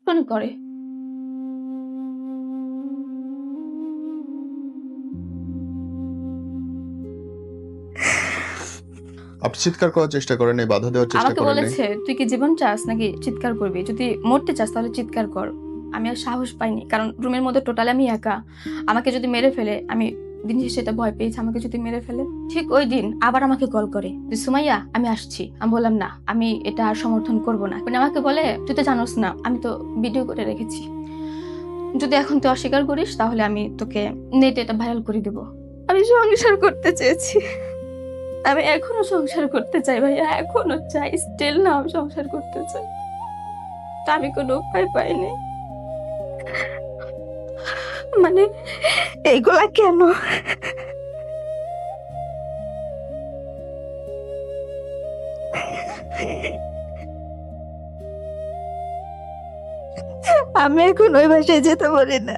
কেন করে? আপনি চিৎকার করার চেষ্টা করেন নাই, বাধা দেওয়ার চেষ্টা আমাকে করেন নাই? বলেছে তুই কি জীবন চাস নাকি চিৎকার করবি? যদি মরতে চাস তাহলে চিৎকার কর। আমি আর সাহস পাইনি, কারণ রুমের মধ্যে টোটালি আমি একা। আমাকে যদি মেরে ফেলে, আমি দিন শেষে এটা ভয় পেয়েছি আমাকে যদি মেরে ফেলে। ঠিক ওই দিন আবার আমাকে কল করে যে সুমাইয়া আমি আসছি। আমি বললাম না, আমি এটা আর সমর্থন করব না। মানে আমাকে বলে তুই তো জানোস না, আমি তো ভিডিও করে রেখেছি, যদি এখন তুই অস্বীকার করিস তাহলে আমি তোকে নেটে এটা ভাইরাল করে দেব। আমি সংসার করতে চেয়েছি, আমি এখনো সংসার করতে চাই ভাইয়া, এখনো চাই, স্টিল না আমি সংসার করতে চাই। তা আমি কোনো উপায় পাইনি। মানে এইগুলা কেন? আমি এখন ওই বাসায় যেতে পারি না।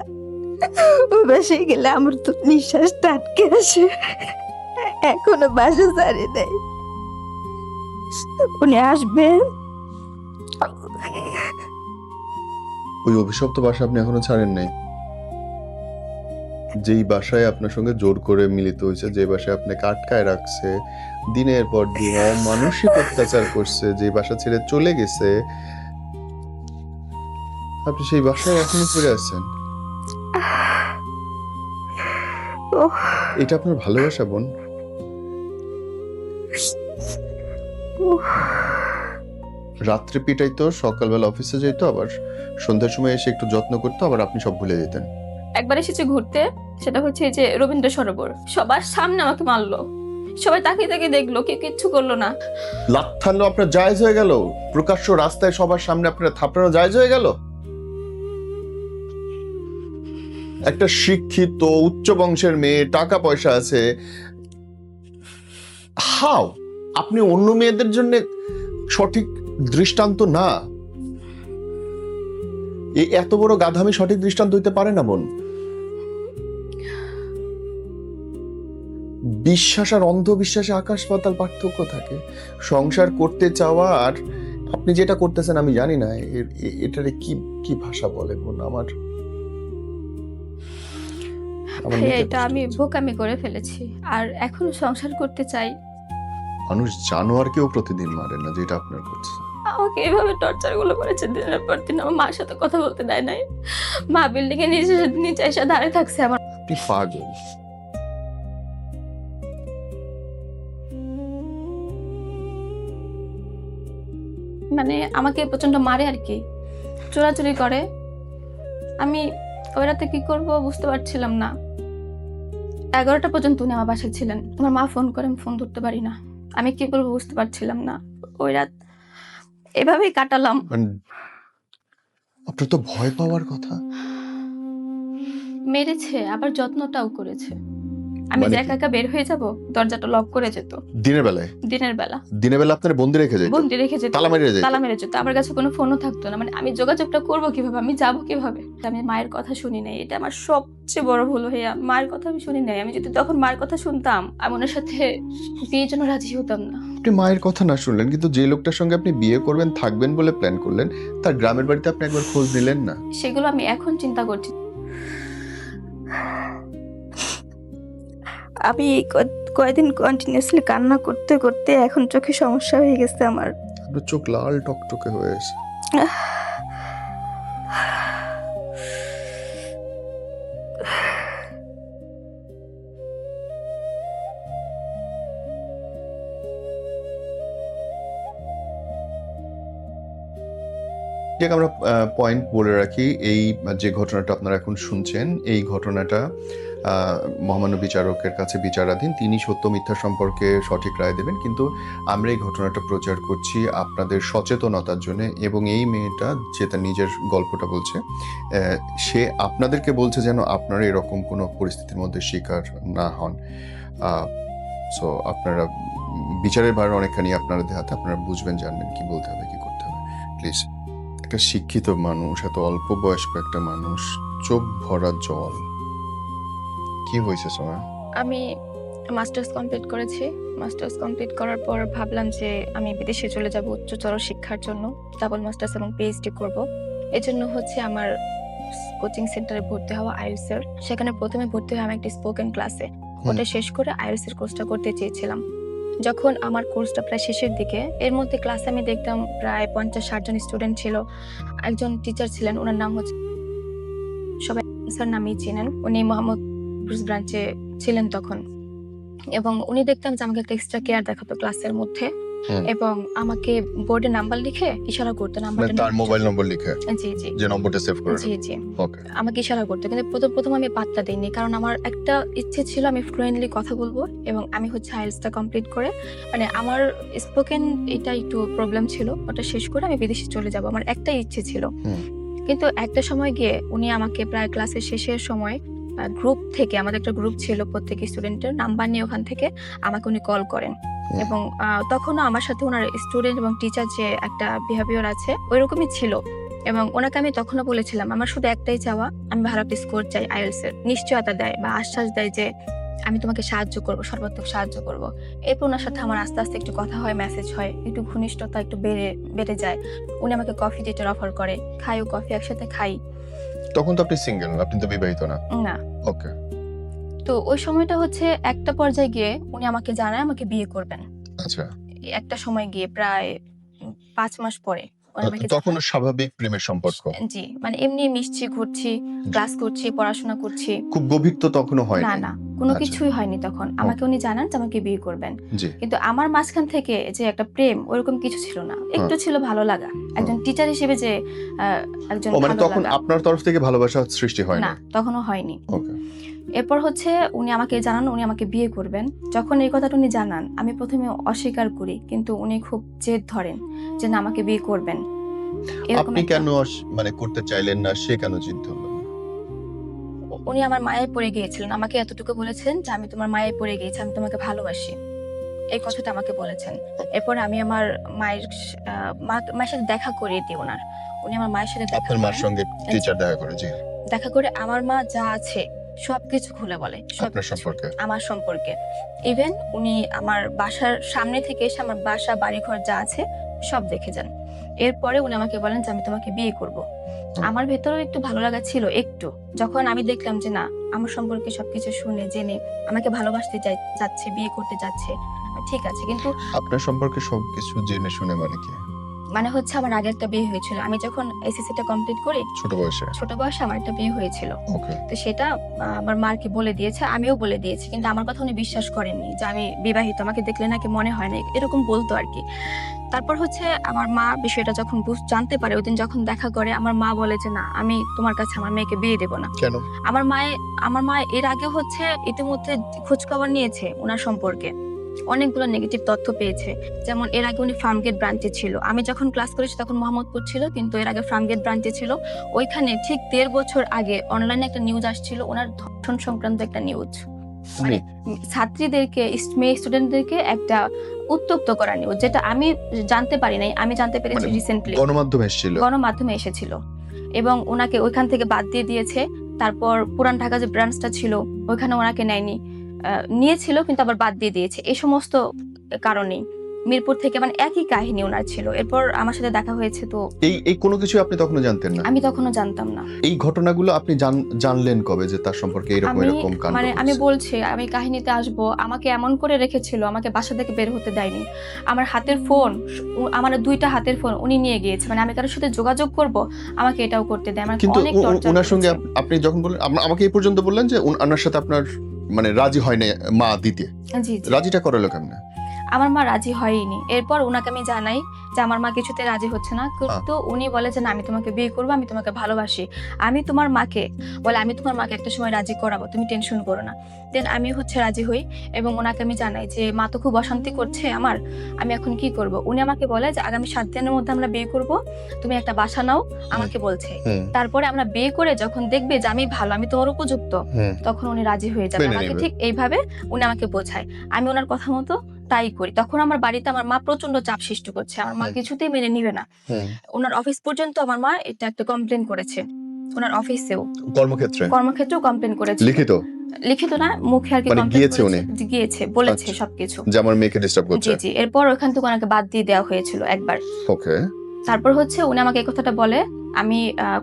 ওই বাসায় গেলে আমার তো নিঃশ্বাসটা আটকে আসে। এখনো বাসা ছাড়ি নাই। উনি আসবেন। ওই অভিশপ্ত বাসা আপনি এখনো ছাড়েন নাই? যেই বাসায় আপনার সঙ্গে জোর করে মিলিত হয়েছে, যে বাসায় আপনাকে আটকায় রাখছে, দিনের পর দিন অমানসিক অত্যাচার করছে, যে বাসা ছেড়ে চলে গেছে, আপনি সেই বাসায় এখনো পড়ে আছেন? এটা আপনার ভালোবাসা বোন? রাত্রে পিটাইতো, সকালবেলা অফিসে যেত, আবার সন্ধ্যার সময় এসে একটু যত্ন করতো, আবার আপনি সব ভুলে যেতেন। একবার এসেছে ঘুরতে, সেটা হচ্ছে যে রবীন্দ্র সরোবর, সবার সামনে আমাকে মারলো। সবাই তাকিয়ে তাকিয়ে দেখলো, কেউ কিচ্ছু করলো না। লাথানো আপনার জায়েজ হয়ে গেল? প্রকাশ্য রাস্তায় সবার সামনে আপনার থাপড়ানো জায়েজ হয়ে গেল? একটা শিক্ষিত উচ্চ বংশের মেয়ে, টাকা পয়সা আছে, হাও আপনি অন্য মেয়েদের জন্য সঠিক দৃষ্টান্ত না? এই এত বড় গাধামি সঠিক দৃষ্টান্ত হইতে পারে না বোন। বিশ্বাস আর অন্ধবিশ্বাসে আকাশ পাতাল পার্থক্য থাকে। সংসার করতে চাওয়া আর আপনি যেটা করতেছেন আমি জানি না এটারে কি কি ভাষা বলে বোন। আমার এটা আমি বোকামি করে ফেলেছি, আর এখনো সংসার করতে চাই। মানুষ জানোয়ারকেও প্রতিদিন মারে না, যেটা আপনার করছে। আমাকে এভাবে টর্চার গুলো করেছে দিনের পর দিন। আমার মার সাথে কথা বলতে দেয় নাই। মা বিল্ডিং এর নিচে এসে দাঁড়িয়ে থাকছে। আমার আপনি পাগল। মানে আমাকে প্রচন্ড মারে আর কি, চোরাচুরি করে। আমি ওই রাতে কি করবো বুঝতে পারছিলাম না। 11টা পর্যন্ত উনি আমার বাসায় ছিলেন। আমার মা ফোন করে, আমি ফোন ধরতে পারি না। আমি কি করবো বুঝতে পারছিলাম না। ওই রাত এভাবেই কাটালাম। আপনার তো ভয় পাওয়ার কথা। মেরেছে, আবার যত্নটাও করেছে। আমি যে একা একা বের হয়ে যাব, দরজাটা লক করে যেত। দিনের বেলায়? দিনের বেলা। দিনের বেলা আপনার বন্দি রেখে যেত? বন্দি রেখে যেত, তালা মেরে যেত? তালা মেরে যেত। আমার কাছে কোনো ফোনও থাকতো না। মানে আমি যোগাযোগটা করবো কিভাবে, আমি যাবো কিভাবে? আমি মায়ের কথা শুনি নাই, এটা আমার সবচেয়ে বড় ভুল। হইয়া মায়ের কথা আমি শুনি নাই। আমি যদি তখন মায়ের কথা শুনতাম, আমি ওনার সাথে বিয়ের জন্য রাজি হতাম না। আপনি মায়ের কথা না শুনলেন, কিন্তু যে লোকটার সঙ্গে আপনি বিয়ে করবেন, থাকবেন বলে প্ল্যান করলেন, তার গ্রামের বাড়িতে আপনি একবার খোঁজ নিলেন না? সেগুলো আমি এখন চিন্তা করছি। আমি কয়েকদিন কন্টিনিউয়াসলি কান্না করতে করতে এখন চোখে সমস্যা হয়ে গেছে আমার। আপনার চোখ লাল টকটকে হয়ে গেছে। আমরা পয়েন্ট বলে রাখি, এই যে ঘটনাটা আপনারা এখন শুনছেন, এই ঘটনাটা মহামান্য বিচারকের কাছে বিচারাধীন। তিনি সত্য মিথ্যা সম্পর্কে সঠিক রায় দেবেন, কিন্তু আমরা এই ঘটনাটা প্রচার করছি আপনাদের সচেতনতার জন্য। এবং এই মেয়েটা যে তার নিজের গল্পটা বলছে, সে আপনাদেরকে বলছে যেন আপনারা এরকম কোনো পরিস্থিতির মধ্যে শিকার না হন। সো আপনারা বিচারের ভার অনেকখানি আপনাদের হাতে, আপনারা বুঝবেন, জানবেন কি বলতে হবে, কি করতে হবে। প্লিজ, একটা শিক্ষিত মানুষ, এত অল্প বয়স্ক একটা মানুষ, চোখ ভরা জল। কি হয়েছে সোনা? আমি মাস্টার্স কমপ্লিট করেছি। মাস্টার্স কমপ্লিট করার পর ভাবলাম যে আমি বিদেশে চলে যাব উচ্চতর শিক্ষার জন্য, ডাবল মাস্টার্স এবং পিএইচডি করব। এজন্য হচ্ছে আমার কোচিং সেন্টারে ভর্তি হওয়া আইএলটিএস এর। সেখানে প্রথমে ভর্তি হই আমি একটা স্পোকেন ক্লাসে। ওটা শেষ করে আইএলটিএস এর কোর্সটা করতে চেয়েছিলাম। যখন আমার কোর্সটা প্রায় শেষের দিকে, এর মধ্যে ক্লাসে আমি দেখতাম প্রায় 50-60 জন স্টুডেন্ট ছিল। একজন টিচার ছিলেন, ওনার নাম হচ্ছে, সবাই স্যার নামেই চিনেন। উনি মোহাম্মদপুর ব্রাঞ্চে ছিলেন তখন, এবং উনি দেখতাম যে আমাকে একটা এক্সট্রা কেয়ার দেখাতো ক্লাসের মধ্যে, এবং আমাকে বোর্ডে নাম্বার লিখে ইশারা করতো মানে নাম্বারটা তার মোবাইল নম্বর লিখে জি জি যে নম্বরটা সেভ করে জি জি ওকে আমাকে ইশারা করতো। কিন্তু প্রথম আমি পাত্তা দিইনি, কারণ আমার একটা ইচ্ছে ছিল আমি ফ্লুয়েন্টলি কথা বলবো, এবং আমি হচ্ছে আইএলটিএসটা কমপ্লিট করে, মানে আমার স্পোকেন এটা একটু প্রবলেম ছিল, ওটা শেষ করে আমি বিদেশে চলে যাব, আমার একটাই ইচ্ছে ছিল। কিন্তু একটা সময় গিয়ে উনি আমাকে প্রায় ক্লাসের শেষের সময় গ্রুপ থেকে, আমাদের একটা গ্রুপ ছিল প্রত্যেক স্টুডেন্টের, নাম্বার নিয়ে ওখান থেকে আমাকে উনি কল করেন, এবং তখনও আমার সাথে ওনার স্টুডেন্ট এবং টিচার যে একটা বিহেভিয়ার আছে ওইরকমই ছিল। এবং ওনাকে আমি তখনও বলেছিলাম আমার শুধু একটাই চাওয়া, আমি ভালো একটা স্কোর চাই আইএলটিএস এর। নিশ্চয়তা দেয় বা আশ্বাস দেয় যে আমি তোমাকে সাহায্য করব, সর্বাত্মক সাহায্য করব। এরপর ওনার সাথে আমার আস্তে আস্তে একটু কথা হয়, মেসেজ হয়, একটু ঘনিষ্ঠতা একটু বেড়ে যায়। উনি আমাকে কফি ডেটের অফার করে, খাইও কফি একসাথে খাই। তখন তো আপনি সিঙ্গেল, আপনি তো বিবাহিত না? না। ওকে। তো ওই সময়টা হচ্ছে একটা পর্যায়ে গিয়ে উনি আমাকে জানায় আমাকে বিয়ে করবেন। আচ্ছা। একটা সময় গিয়ে প্রায় 5 মাস পরে উনি আমাকে তখনও স্বাভাবিক প্রেমের সম্পর্ক? জি, মানে এমনি মিশছি, ঘুরছি, ক্লাস করছি, পড়াশোনা করছি। খুব গভীর তো তখনও না হয়নি? না, কোনো আচ্ছা। কিছুই হয়নি তখন। আমাকে উনি জানান যে আমাকে বিয়ে করবেন। জি। কিন্তু আমার মাঝখান থেকে যে একটা প্রেম ওরকম কিছু ছিল না। একটু ছিল ভালো লাগা। একজন টিচার হিসেবে যে একজন মানে ভালো তখন লাগা। আপনার তরফ থেকে ভালোবাসা সৃষ্টি হয় না, না? তখনও হয়নি। ওকে। এরপর হচ্ছে উনি আমাকে জানান উনি আমাকে বিয়ে করবেন। যখন এই কথাটা উনি জানান, আমি প্রথমে অস্বীকার করি, কিন্তু উনি খুব জেদ ধরেন যে না, আমাকে বিয়ে করবেন। এরকম আপনি একটা- কেন মানে করতে চাইলেন না, সে কেন জিদ ধরল? উনি আমার মায়ায় পড়ে গিয়েছিলেন। আমাকে এতটুকু বলেছেন যে আমি তোমার মায়ায় পড়ে গিয়েছি, আমি তোমাকে ভালোবাসি। এই কথাটা আমাকে বলেছেন। এরপর আমি আমার মায়ের সাথে দেখা করিয়ে দিই ওনার। উনি আমার মায়ের সাথে দেখা আপনার মার করেন। সঙ্গে টিচার দেখা করে? জি। দেখা করে আমার মা যা আছে সবকিছু খুলে বলে, আপনার সবকিছু সম্পর্কে? আমার সম্পর্কে। ইভেন উনি আমার বাসার সামনে থেকে এসে আমার বাসা বাড়িঘর যা আছে সব দেখে যান। এরপরে উনি আমাকে বলেন যে আমি তোমাকে বিয়ে করব। আমার ভেতরেও একটু ভালো লাগা ছিল একটু, যখন আমি দেখলাম যে না, আমার সম্পর্কে সবকিছু শুনে জেনে আমাকে ভালোবাসতে যাচ্ছে, বিয়ে করতে যাচ্ছে, ঠিক আছে। কিন্তু আপনার সম্পর্কে সবকিছু জেনে শুনে মানে কি? মানে হচ্ছে আমার আগে একটা বিয়ে হয়েছিল। আমি যখন এসএসসিটা কমপ্লিট করি, ছোট বয়সে? ছোট বয়সে আমার একটা বিয়ে হয়েছিল। ওকে। তো সেটা আমার মাকে বলে দিয়েছে, আমিও বলে দিয়েছি, কিন্তু আমার কথা উনি বিশ্বাস করেননি যে আমি বিবাহিত। আমাকে দেখলে নাকি মনে হয় না, এরকম বলতো আর কি। তারপর হচ্ছে আমার মা বিষয়টা যখন জানতে পারে, ওইদিন যখন দেখা করে, আমার মা বলে যে না, আমি তোমার কাছে আমার মেয়েকে বিয়ে দেবো না। কেন? আমার মা এর আগে হচ্ছে ইতিমধ্যে খোঁজ খবর নিয়েছে ওনার সম্পর্কে, অনেকগুলো নেগেটিভ তথ্য পেয়েছে। যেমন এর আগে উনি ফার্মগেট ব্রাঞ্চে ছিল, আমি যখন ক্লাস করেছি তখন মোহাম্মদপুর ছিল, কিন্তু এর আগে ফার্মগেট ব্রাঞ্চে ছিল। ওইখানে ঠিক 1.5 বছর আগে অনলাইনে একটা নিউজ আসছিল, ওনার ধর্ষণ সংক্রান্ত একটা নিউজ, মানে ছাত্রীদেরকে, মেয়ে স্টুডেন্টদেরকে একটা উত্তপ্ত করা নিউজ, যেটা আমি জানতে পারি নাই, আমি জানতে পেরেছি মানে রিসেন্টলি, গণমাধ্যমে এসেছিল? গণমাধ্যমে এসেছিল, এবং ওনাকে ওইখান থেকে বাদ দিয়ে দিয়েছে। তারপর পুরান ঢাকা যে ব্রাঞ্চটা ছিল ওইখানে ওনাকে নেয়নি, নিয়েছিল কিন্তু আবার বাদ দিয়ে দিয়েছে। এই সমস্ত কারণেই মিরপুর থেকে মানে একই কাহিনী ওনার ছিল। এরপর আমার সাথে দেখা হয়েছে। তো এই কোনো কিছু আপনি তখনো জানতেন না? আমি তখনও জানতাম না। এই ঘটনাগুলো আপনি জানলেন কবে যে তার সম্পর্কে এরকম কাণ্ড? মানে আমি বলছি, আমি কাহিনীতে আসবো। আমাকে এমন করে রেখেছিল, আমাকে বাসা থেকে বের হতে দেয়নি। আমার হাতের ফোন, আমার 2টা হাতের ফোন উনি নিয়ে গিয়েছে, মানে আমি কারোর সাথে যোগাযোগ করব আমাকে এটাও করতে দেয়। আমার কিন্তু অনেক টর্চার ওনার সঙ্গে আপনি যখন বললেন, আমাকে এই পর্যন্ত বললেন যে ওনার সাথে আপনার মানে রাজি হয় না মা দিতে। জি জি, রাজিটা করালো কেমনে? আমার মা রাজি হয়নি। এরপর ওনাকে আমি জানাই যে আমার মা কিছুতে রাজি হচ্ছে না, কিন্তু উনি বলে যে না, আমি তোমাকে বিয়ে করবো, আমি তোমাকে ভালোবাসি, আমি তোমার মাকে একটা সময় রাজি করাবো, তুমি টেনশন করো না। দেন আমি হচ্ছে রাজি হই, এবং ওনাকে আমি জানাই যে মা তো খুব অশান্তি করছে আমার, আমি এখন কি করব। উনি আমাকে বলে যে আগামী 7 দিনের মধ্যে আমরা বিয়ে করব, তুমি একটা বাসা নাও, আমাকে বলছে। তারপরে আমরা বিয়ে করে যখন দেখবে যে আমি ভালো, আমি তোমার উপযুক্ত, তখন উনি রাজি হয়ে যাবে আমাকে। ঠিক এইভাবে উনি আমাকে বোঝায়, আমি ওনার কথা মতো তাই করি। তখন আমার বাড়িতে আমার মা প্রচন্ড চাপ সৃষ্টি করছে, আমার মা কিছুতেই মেনে নিবে না। ওনার অফিস পর্যন্ত আমার মা এটা একটা কমপ্লেন করেছে, ওনার অফিসেও, কর্মক্ষেত্রেও কমপ্লেন করেছে। লিখিত না, মুখে আর কি কমপ্লেন করেছে, গিয়েছে, বলেছে সবকিছু যে আমার মেয়েকে ডিস্টার্ব করছে। জি জি। এরপর ওখান থেকে ওনাকে বাদ দিয়ে দেওয়া হয়েছিল একবার। ওকে। তারপর হচ্ছে উনি আমাকে এই কথাটা বলে, আমি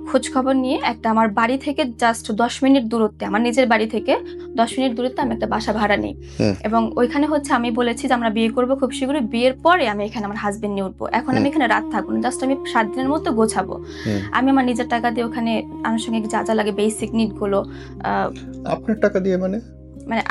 খোঁজ খবর নিয়ে একটা আমার বাড়ি থেকে জাস্ট 10 মিনিট দূরত্বে, আমার নিজের বাড়ি থেকে 10 মিনিট দূরত্বে আমি একটা বাসা ভাড়া নিই। হুম। এবং ওইখানে হচ্ছে আমি বলেছি যে আমরা বিয়ে করব খুব শীঘ্রই, বিয়ের পরে আমি এখানে আমার হাজবেন্ড নিয়ে উঠবো। এখন আমি এখানে রাত থাকবো না, জাস্ট আমি 7 দিনের মতো গোছাবো। হুম। আমি আমার নিজের টাকা দিয়ে ওখানে আনুষঙ্গিক যা যা লাগে বেসিক নিড গুলো আপনার টাকা দিয়ে মানে মানে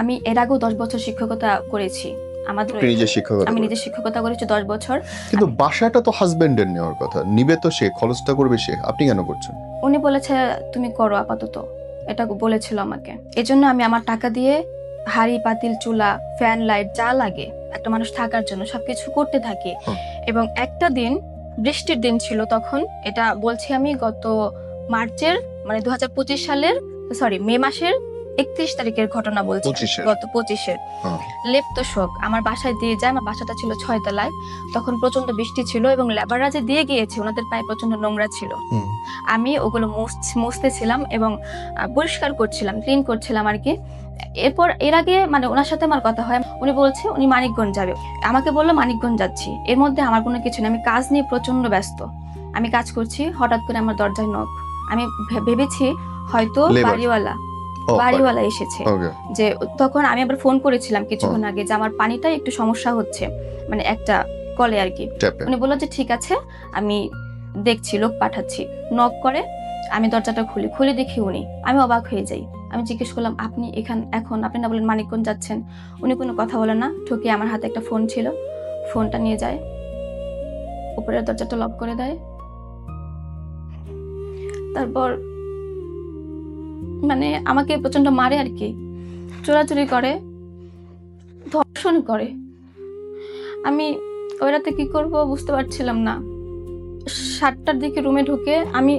আমি এর আগেও 10 বছর শিক্ষকতা করেছি। আমাদের আপনি নিজে শিক্ষকতা আমি করেন। নিজে শিক্ষকতা করেছি 10 বছর। কিন্তু বাসাটা তো হাজবেন্ডের নেওয়ার কথা, নিবে তো সে, খরচটা করবে সে, আপনি কেন করছেন? উনি বলেছে তুমি করো আপাতত, এটা বলেছিল আমাকে। এজন্য আমি আমার টাকা দিয়ে হাঁড়ি পাতিল চুলা ফ্যান লাইট যা লাগে একটা মানুষ থাকার জন্য সবকিছু করতে থাকি। এবং একটা দিন বৃষ্টির দিন ছিল তখন, এটা বলছি আমি গত মার্চের মানে 2025 সালের মে মাসের 31 তারিখের ঘটনা বলছি। 25-এর? গত 25-এর লেপ্ত শোক আমার বাসায় দিয়ে যায়। আমার বাসাটা ছিল 6 তলায়, তখন প্রচন্ড বৃষ্টি ছিল এবং লেবাররা যে দিয়ে গিয়েছে ওনাদের পায়ে প্রচন্ড নোংরা ছিল। আমি ওগুলো মুছতেছিলাম এবং পরিষ্কার করছিলাম, ক্লিন করছিলাম আর কি। এর আগে মানে ওনার সাথে আমার কথা হয়, উনি বলছে উনি মানিকগঞ্জ যাবে, আমাকে বললো মানিকগঞ্জ যাচ্ছি। এর মধ্যে আমার কোনো কিছু নেই, আমি কাজ নিয়ে প্রচন্ড ব্যস্ত, আমি কাজ করছি। হঠাৎ করে আমার দরজায় নক, আমি ভেবেছি হয়তো বাড়িওয়ালা এসেছে। যে তখন আমি আবার ফোন করেছিলাম কিছুক্ষণ আগে যে আমার পানিটা একটু সমস্যা হচ্ছে, মানে একটা কলে আর কি। উনি বললো যে ঠিক আছে আমি দেখছি, লোক পাঠাচ্ছি। নক করে, আমি দরজাটা খুলে দেখি উনি। আমি অবাক হয়ে যাই। আমি জিজ্ঞেস করলাম আপনি এখন আপনি না বলেন মানিকগঞ্জ যাচ্ছেন? উনি কোনো কথা বলেন না, ঠকিয়ে আমার হাতে একটা ফোন ছিল, ফোনটা নিয়ে যায়, উপরের দরজাটা লক করে দেয়। তারপর মানে আমাকে প্রচন্ড মারে আর কি, চোরাচুরি করে, ধর্ষণ করে। আমি ওই রাতে কি করব বুঝতে পারছিলাম না। 7টার দিকে রুমে ঢুকে আমি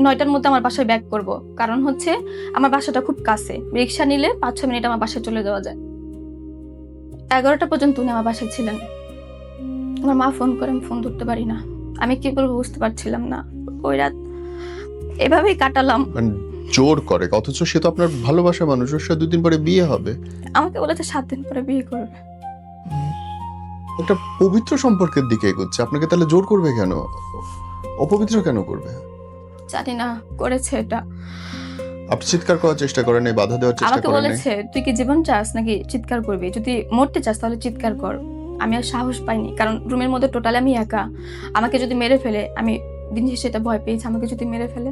9টার মধ্যে আমার বাসায় ব্যাক করব, কারণ হচ্ছে আমার বাসাটা খুব কাছে, রিক্সা নিলে 5-6 মিনিট আমার বাসায় চলে যাওয়া যায়। 11টা পর্যন্ত উনি আমার বাসায় ছিলেন। আমার মা ফোন করে, আমি ফোন ধরতে পারি না, আমি কি করবো বুঝতে পারছিলাম না। ওই রাত এভাবেই কাটালাম। জোর করে, অথচ সে তো আপনার ভালোবাসা মানুষ, ওর সাথে 2 দিন পরে বিয়ে হবে। আমাকে বলেছে 7 দিন পরে বিয়ে করবে। একটা পবিত্র সম্পর্কের দিকে এগোচ্ছে, আপনাকে তাহলে জোর করবে কেন, অপবিত্র কেন করবে? জানি না, করেছে এটা। আপনি চিৎকার করার চেষ্টা করেন, এই বাধা দেওয়ার চেষ্টা আমাকে করেন? বলেছে তুই কি জীবন চাস নাকি চিৎকার করবি, যদি মরতে চাস তাহলে চিৎকার কর। আমি আর সাহস পাইনি, কারণ রুমের মধ্যে টোটালি আমি একা। আমাকে যদি মেরে ফেলে, আমি দিন শেষে এটা ভয় পেয়েছি, আমাকে যদি মেরে ফেলে।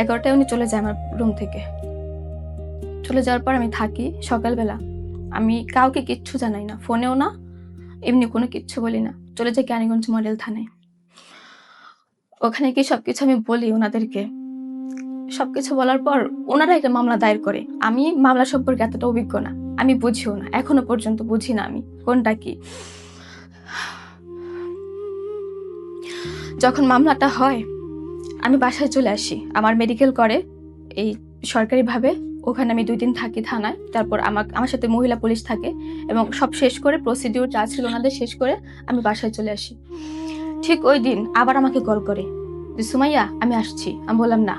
11টায় উনি চলে যায় আমার রুম থেকে। চলে যাওয়ার পর আমি থাকি। সকালবেলা আমি কাউকে কিচ্ছু জানাই না, ফোনেও না, এমনি কোনো কিচ্ছু বলি না। চলে যাই কেরানীগঞ্জ মডেল থানায়। ওখানে কি সবকিছু আমি বলি ওনাদেরকে। সবকিছু বলার পর ওনারা একটা মামলা দায়ের করে। আমি মামলা সম্পর্কে এতটা অভিজ্ঞ না, আমি বুঝিও না, এখনো পর্যন্ত বুঝি না আমি কোনটা কি। যখন মামলাটা হয় আমি বাসায় চলে আসি, আমার মেডিকেল করে এই সরকারিভাবে, ওখানে আমি 2 দিন থাকি থানায়। তারপর আমার সাথে মহিলা পুলিশ থাকে এবং সব শেষ করে প্রসিডিউর যা ছিল ওনাদের শেষ করে আমি বাসায় চলে আসি। ঠিক ওই দিন আবার আমাকে কল করে যে সুমাইয়া আমি আসছি। আমি বললাম না,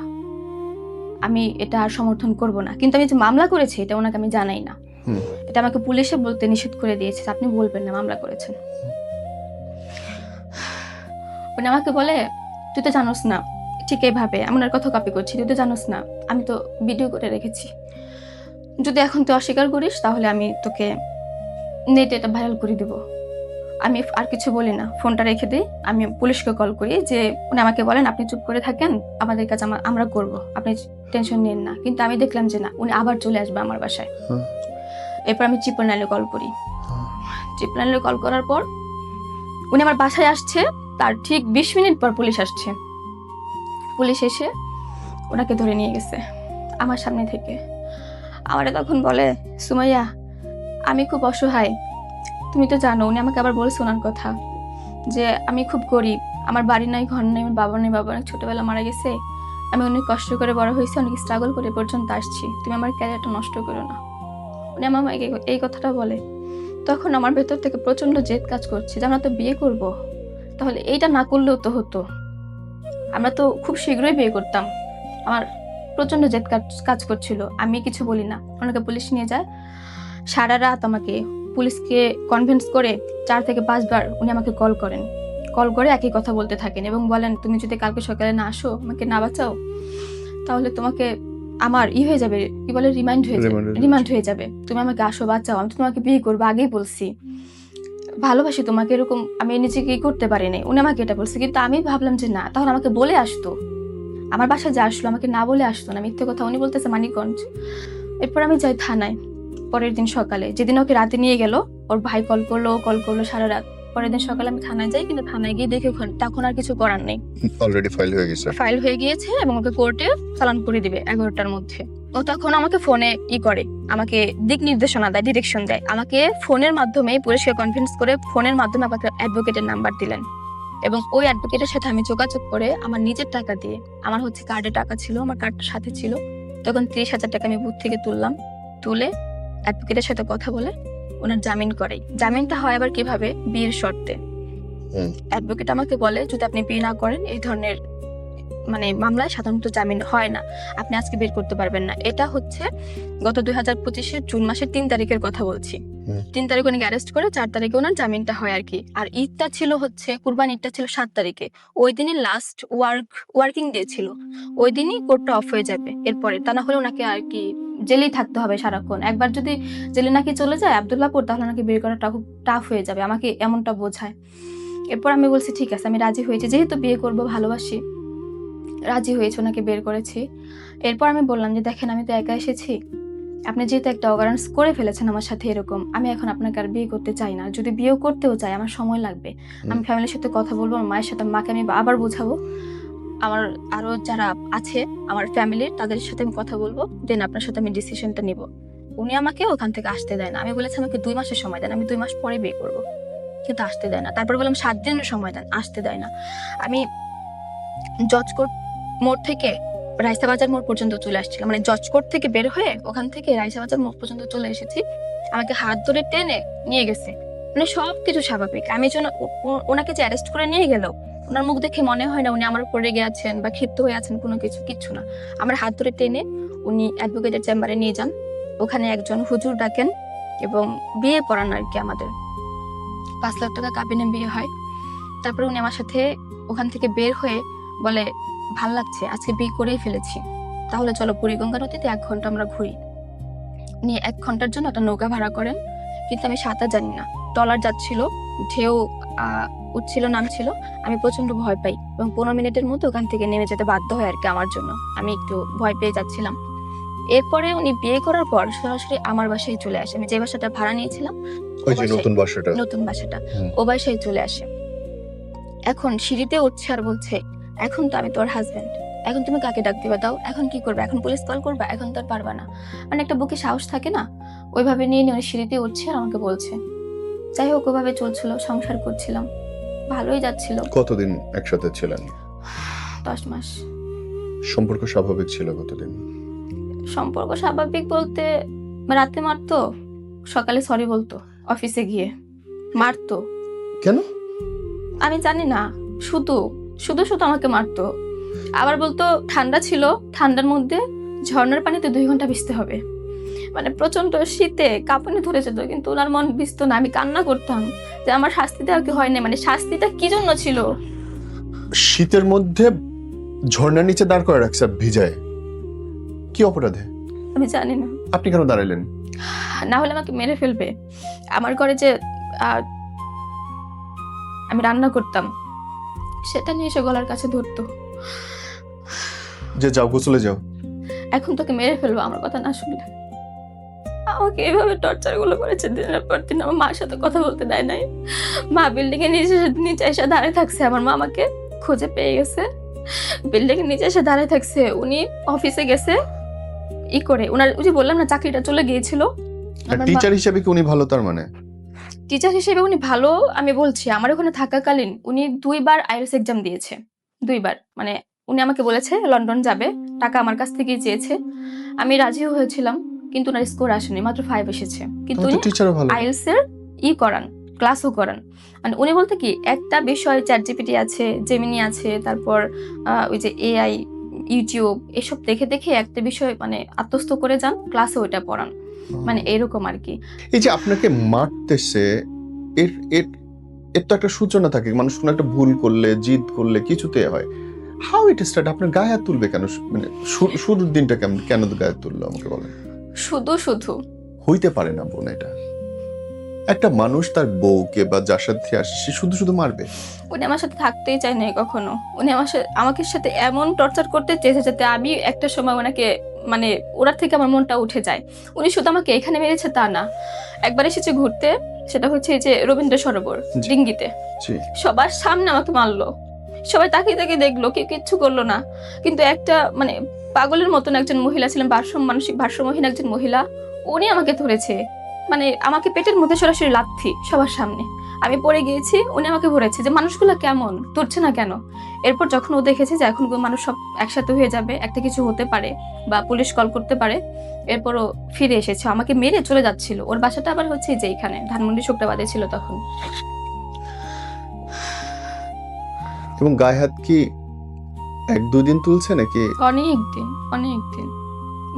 আমি এটা আর সমর্থন করব না, কিন্তু আমি যে মামলা করেছি এটা ওনাকে আমি জানাই না। এটা আমাকে পুলিশে বলতে নিষেধ করে দিয়েছে, আপনি বলবেন না মামলা করেছেন। উনি আমাকে বলে তুই তো জানোস না, ঠিক এইভাবে আমি ওনার কথা কপি করছি, তুই তো জানোস না আমি তো ভিডিও করে রেখেছি, যদি এখন তুই অস্বীকার করিস তাহলে আমি তোকে নেটে এটা ভাইরাল করে দিব। আমি আর কিছু বলি না, ফোনটা রেখে দিই। আমি পুলিশকে কল করি, যে উনি আমাকে বলেন আপনি চুপ করে থাকেন, আমাদের কাছে আমরা করব, আপনি টেনশন নিন না। কিন্তু আমি দেখলাম যে না, উনি আবার চলে আসবে আমার বাসায়। এরপর আমি ট্রিপল নাইনে কল করি। ট্রিপল নাইনে কল করার পর উনি আমার বাসায় আসছে, তার ঠিক 20 মিনিট পর পুলিশ আসছে। পুলিশ এসে ওনাকে ধরে নিয়ে গেছে আমার সামনে থেকে। আমারে তখন বলে সুমাইয়া আমি খুব অসহায়, তুমি তো জানো। উনি আমাকে আবার বলছে ওনার কথা, যে আমি খুব গরিব, আমার বাড়ি নাই, ঘর নেই, আমার বাবা নেই, বাবা অনেক ছোটবেলা মারা গেছে, আমি অনেক কষ্ট করে বড় হয়েছি, অনেক স্ট্রাগল করে পর্যন্ত আসছি, তুমি আমার ক্যারিয়ারটা নষ্ট করো না। উনি আমাকে এই কথাটা বলে। তখন আমার ভেতর থেকে প্রচন্ড জেদ কাজ করছে যে আমরা তো বিয়ে করব, তাহলে এইটা না করলেও তো হতো, আমরা তো খুব শীঘ্রই বিয়ে করতাম। আমার প্রচন্ড জেদ কাজ করছিল। আমি কিছু বলি না, ওনাকে পুলিশ নিয়ে যায়। সারা রাত আমাকে পুলিশকে কনভিন্স করে 4 থেকে 5 বার উনি আমাকে কল করেন। কল করে একই কথা বলতে থাকেন এবং বলেন তুমি যদি কালকে সকালে না আসো, আমাকে না বাঁচাও, তাহলে তোমাকে আমার হয়ে যাবে, কি বলে, রিমান্ড হয়ে যাবে, তুমি আমাকে আসো, বাঁচাও, আমি তো তোমাকে বিয়ে করবো, আগেই বলছি, ভালোবাসি তোমাকে, এরকম আমি নিজেকে করতে পারি নাই। উনি আমাকে এটা বলছে, কিন্তু আমি ভাবলাম যে না, তাহলে আমাকে বলে আসতো, আমার বাসায় যে আসলো আমাকে না বলে আসতো না, মিথ্যে কথা। উনি বলতেছে মানিকগঞ্জ। এরপর আমি যাই থানায় পরের দিন সকালে, যেদিন ওকে রাতে নিয়ে গেল, ওর ভাই কল করলো সারা রাত। পরের দিন সকালে আমি থানায় যাই, কিন্তু থানায় গিয়ে দেখি তখন আর কিছু করার নেই, অলরেডি ফাইল হয়ে গিয়েছে এবং ওকে কোর্টে চালান করে দিবে 11টার মধ্যে। ও তখন আমাকে ফোনে করে, আমাকে দিক নির্দেশনা দেয়, ডিরেকশন দেয়, আমাকে ফোনের মাধ্যমে পুলিশকে কনভিন্স করে ফোনের মাধ্যমে আমাকে অ্যাডভোকেটের নাম্বার দিলেন এবং ওই অ্যাডভোকেটের সাথে আমি যোগাযোগ করে আমার নিজের টাকা দিয়ে, আমার কার্ডে টাকা ছিল, আমার কার্ডটার সাথে ছিল, তখন 30,000 টাকা আমি বুথ থেকে তুলে অ্যাডভোকেটের সাথে কথা বলে ওনার জামিন করাই। জামিনটা হয় আবার কিভাবে, বিয়ের শর্তে। অ্যাডভোকেট আমাকে বলে যদি আপনি বিয়ে না করেন এই ধরনের মামলায় সাধারণত জামিন হয় না, আপনি আজকে বের করতে পারবেন না। এটা হচ্ছে গত 2025 জুন মাসের 3 তারিখের কথা বলছি। 3 তারিখে উনি অ্যারেস্ট করে 4 তারিখে ওনার জামিনটা হয় আর কি। আর ঈদটা ছিল কুরবান ঈদটা ছিল 7 তারিখে, ওই দিনই লাস্ট ওয়ার্কিং ডে ছিল, ওই দিনই কোর্টটা অফ হয়ে যাবে। এরপরে তা না হলে ওনাকে আর কি জেলেই থাকতে হবে সারাক্ষণ। একবার যদি জেলে নাকি চলে যায় আব্দুল্লাহপুর, তাহলে নাকি বের করাটা খুব টাফ হয়ে যাবে, আমাকে এমনটা বোঝায়। এরপর আমি বলছি ঠিক আছে, আমি রাজি হয়েছি, যেহেতু বিয়ে করব, ভালোবাসি, রাজি হয়েছে, ওনাকে বের করেছি। এরপর আমি বললাম যে দেখেন আমি তো একা এসেছি, আপনি যেহেতু একটা অগারেন্স করে ফেলেছেন আমার সাথে এরকম, আমি এখন আপনাকে আর বিয়ে করতে চাই না, যদি বিয়েও করতেও চাই আমার সময় লাগবে, আমি ফ্যামিলির সাথে কথা বলবো, আমার মায়ের সাথে, মাকে আমি আবার বোঝাবো, আমার আরো যারা আছে আমার ফ্যামিলির তাদের সাথে আমি কথা বলবো, দেন আপনার সাথে আমি ডিসিশনটা নিব। উনি আমাকে ওখান থেকে আসতে দেয় না, আমি বলেছি আমাকে 2 মাসের সময় দেন, আমি 2 মাস পরে বিয়ে করবো, কিন্তু আসতে দেয় না। তারপর বললাম 7 দিনের সময় দেন, আসতে দেয় না। আমি জজকোর্ট মোড় থেকে রাইসাবাজার মোড় পর্যন্ত চলে আসছিলাম, জজকোর্ট থেকে বের হয়ে ওখান থেকে রাইসাবাজার মোড় পর্যন্ত চলে এসেছি, আমাকে হাত ধরে টেনে নিয়ে গেছে, সবকিছু স্বাভাবিক। আমি যেন ওনাকে যে অ্যারেস্ট করে নিয়ে গেল, ওনার মুখ দেখে মনে হয় না উনি আমার উপর রেগে আছেন বা ক্ষিপ্ত হয়ে আছেন, কিচ্ছু না। আমার হাত ধরে টেনে উনি অ্যাডভোকেটের চেম্বারে নিয়ে যান, ওখানে একজন হুজুর ডাকেন এবং বিয়ে পড়ান আর কি। আমাদের 5 লাখ টাকা কাবিনে বিয়ে হয়। তারপরে উনি আমার সাথে ওখান থেকে বের হয়ে বলে ভাল লাগছে, আজকে বিয়ে করেই ফেলেছি, তাহলে চলো বুড়িগঙ্গা নদীতে 1 ঘন্টা আমরা ঘুরি। নিয়ে 1 ঘন্টার জন্য একটা নৌকা ভাড়া করেন, কিন্তু আমি সাঁতার জানি না, ট্রলার যাচ্ছিল, ঢেউ উঠছিল নামছিল, আমি প্রচন্ড ভয় পাই এবং 15 মিনিটের মধ্যে ওখান থেকে নেমে যেতে বাধ্য হয় আর কি আমার জন্য, আমি একটু ভয় পেয়ে যাচ্ছিলাম। এরপরে উনি বিয়ে করার পর সরাসরি আমার বাসায় চলে আসে, আমি যে বাসাটা ভাড়া নিয়েছিলাম, নতুন বাসাটা, ও বাসায় চলে আসে। এখন সিঁড়িতে উঠছে আর বলছে এখন তো আমি তোর হাজবেন্ড, এখন তুমি কাকে ডাক দিবা, দাও, এখন কি করবে, এখন পুলিশ কল করবা, এখন তো আর পারবা না, একটা বুকে সাহস থাকে না, ওইভাবে নিয়ে উনি সিঁড়িতে উঠছে আর আমাকে বলছে। যাই হোক, ওইভাবে চলছিল, সংসার করছিলাম, ভালোই যাচ্ছিল। কতদিন একসাথে ছিলেন? 10 মাস। সম্পর্ক স্বাভাবিক ছিল কতদিন? সম্পর্ক স্বাভাবিক বলতে রাতে মারতো, সকালে সরি বলতো, অফিসে গিয়ে মারতো। কেন আমি জানি না, শুধু আমাকে মারতো। আবার বলতো ঠান্ডা ছিল, ঠান্ডার মধ্যে ঝর্ণার পানিতে 2 ঘন্টা ভিজতে হবে, প্রচন্ড শীতে কাঁপুনি ধরে যেত, কিন্তু ওনার মন ভিজতো না। আমি কান্না করতাম যে আমার শাস্তি দেওয়া কি হয় না, শাস্তিটা কি জন্য ছিল? শীতের মধ্যে ঝর্ণার নিচে দাঁড় করে রাখছে ভিজায়, কি অপরাধে? আমি জানি না। আপনি কেন দাঁড়াইলেন? না হলে আমাকে মেরে ফেলবে। আমার ঘরে যে আমি রান্না করতাম, সেটা নিয়ে এসে গলার কাছে ধরতো, যে যাও গোসলে যাও, এখন তোকে মেরে ফেলবো আমার কথা না শুনলে। আমাকে এভাবে টর্চার গুলো করেছে দিনের পর দিন। আমার মার সাথে কথা বলতে দেয় নাই, মা বিল্ডিং এর নিচে এসে দাঁড়িয়ে থাকছে, আমার মা আমাকে খুঁজে পেয়ে গেছে, বিল্ডিং এর নিচে এসে দাঁড়িয়ে থাকছে। উনি অফিসে গেছে করে, ওনার ওই যে বললাম না চাকরিটা চলে গিয়েছিল। টিচার হিসেবে কি উনি ভালো? তার টিচার হিসেবে উনি ভালো, আমি বলছি আমার ওখানে থাকাকালীন উনি 2 বার আইএলটিএস এক্সাম দিয়েছে, 2 বার। উনি আমাকে বলেছে লন্ডন যাবে, টাকা আমার কাছ থেকেই চেয়েছে, আমি রাজি হয়েছিলাম, কিন্তু ওনার স্কোর আসেনি, মাত্র 5 এসেছে। কিন্তু উনি আইএলটিএস এর করান, ক্লাসও করান। উনি বলতে কি একটা বিষয় চ্যাটজিপিটি আছে, জেমিনি আছে, তারপর ওই যে এআই, ইউটিউব, এসব দেখে দেখে একটা বিষয় আত্মস্থ করে যান, ক্লাসে ওইটা পড়ান, এরকম আর কি। এই যে আপনাকে মারতেছে, এর এর তো একটা সূচনা থাকে, মানুষ কোনো একটা ভুল করলে, জিদ করলে কিছুতে হয়। How it start? আপনার গায়ে হাত তুলবে কেন? মানে শুরুর দিনটা কেমন, কেন গায়ে তুললো আমাকে বলেন। শুধু শুধু হইতে পারে না বোন এটা। একটা মানুষ তার বউকে বা যার সাথে আসে সে শুধু শুধু মারবে? উনি আমার সাথে থাকতেই চায় নাই কখনো। উনি আমাকে সাথে এমন টর্চার করতে চেয়েছে যাতে আমি একটা সময় ওনাকে মানে ওনার থেকে আমার মনটা উঠে যায়। উনি শুধু আমাকে এখানে মেরেছে তা না, একবার এসেছে ঘুরতে, সেটা হচ্ছে এই যে রবীন্দ্র সরোবর জি। ডিঙ্গিতে, জি। সবার সামনে আমাকে মারলো। সবাই তাকিয়ে তাকিয়ে দেখলো, কেউ কিচ্ছু করলো না। কিন্তু একটা মানে পাগলের মতন একজন মহিলা ছিলেন, মানসিক ভারসাম্যহীন একজন মহিলা, উনি আমাকে ধরেছে, মানে আমাকে পেটের মধ্যে সরাসরি লাথি সবার সামনে। আমি পড়ে গিয়েছি, উনি আমাকে ধরেছে যে মানুষগুলো কেমন, ধরছে না কেন। এরপর যখন ও দেখেছে যে এখন মানুষ সব একসাথে হয়ে যাবে, একটা কিছু হতে পারে বা পুলিশ কল করতে পারে, এরপর ও ফিরে এসেছে, আমাকে মেরে চলে যাচ্ছিল। ওর বাসাটা আবার হচ্ছে যে এখানে ধানমন্ডি শুক্রাবাদে ছিল তখন। এবং গায়ে হাত কি 1-2 দিন তুলছে নাকি? অনেকদিন অনেকদিন,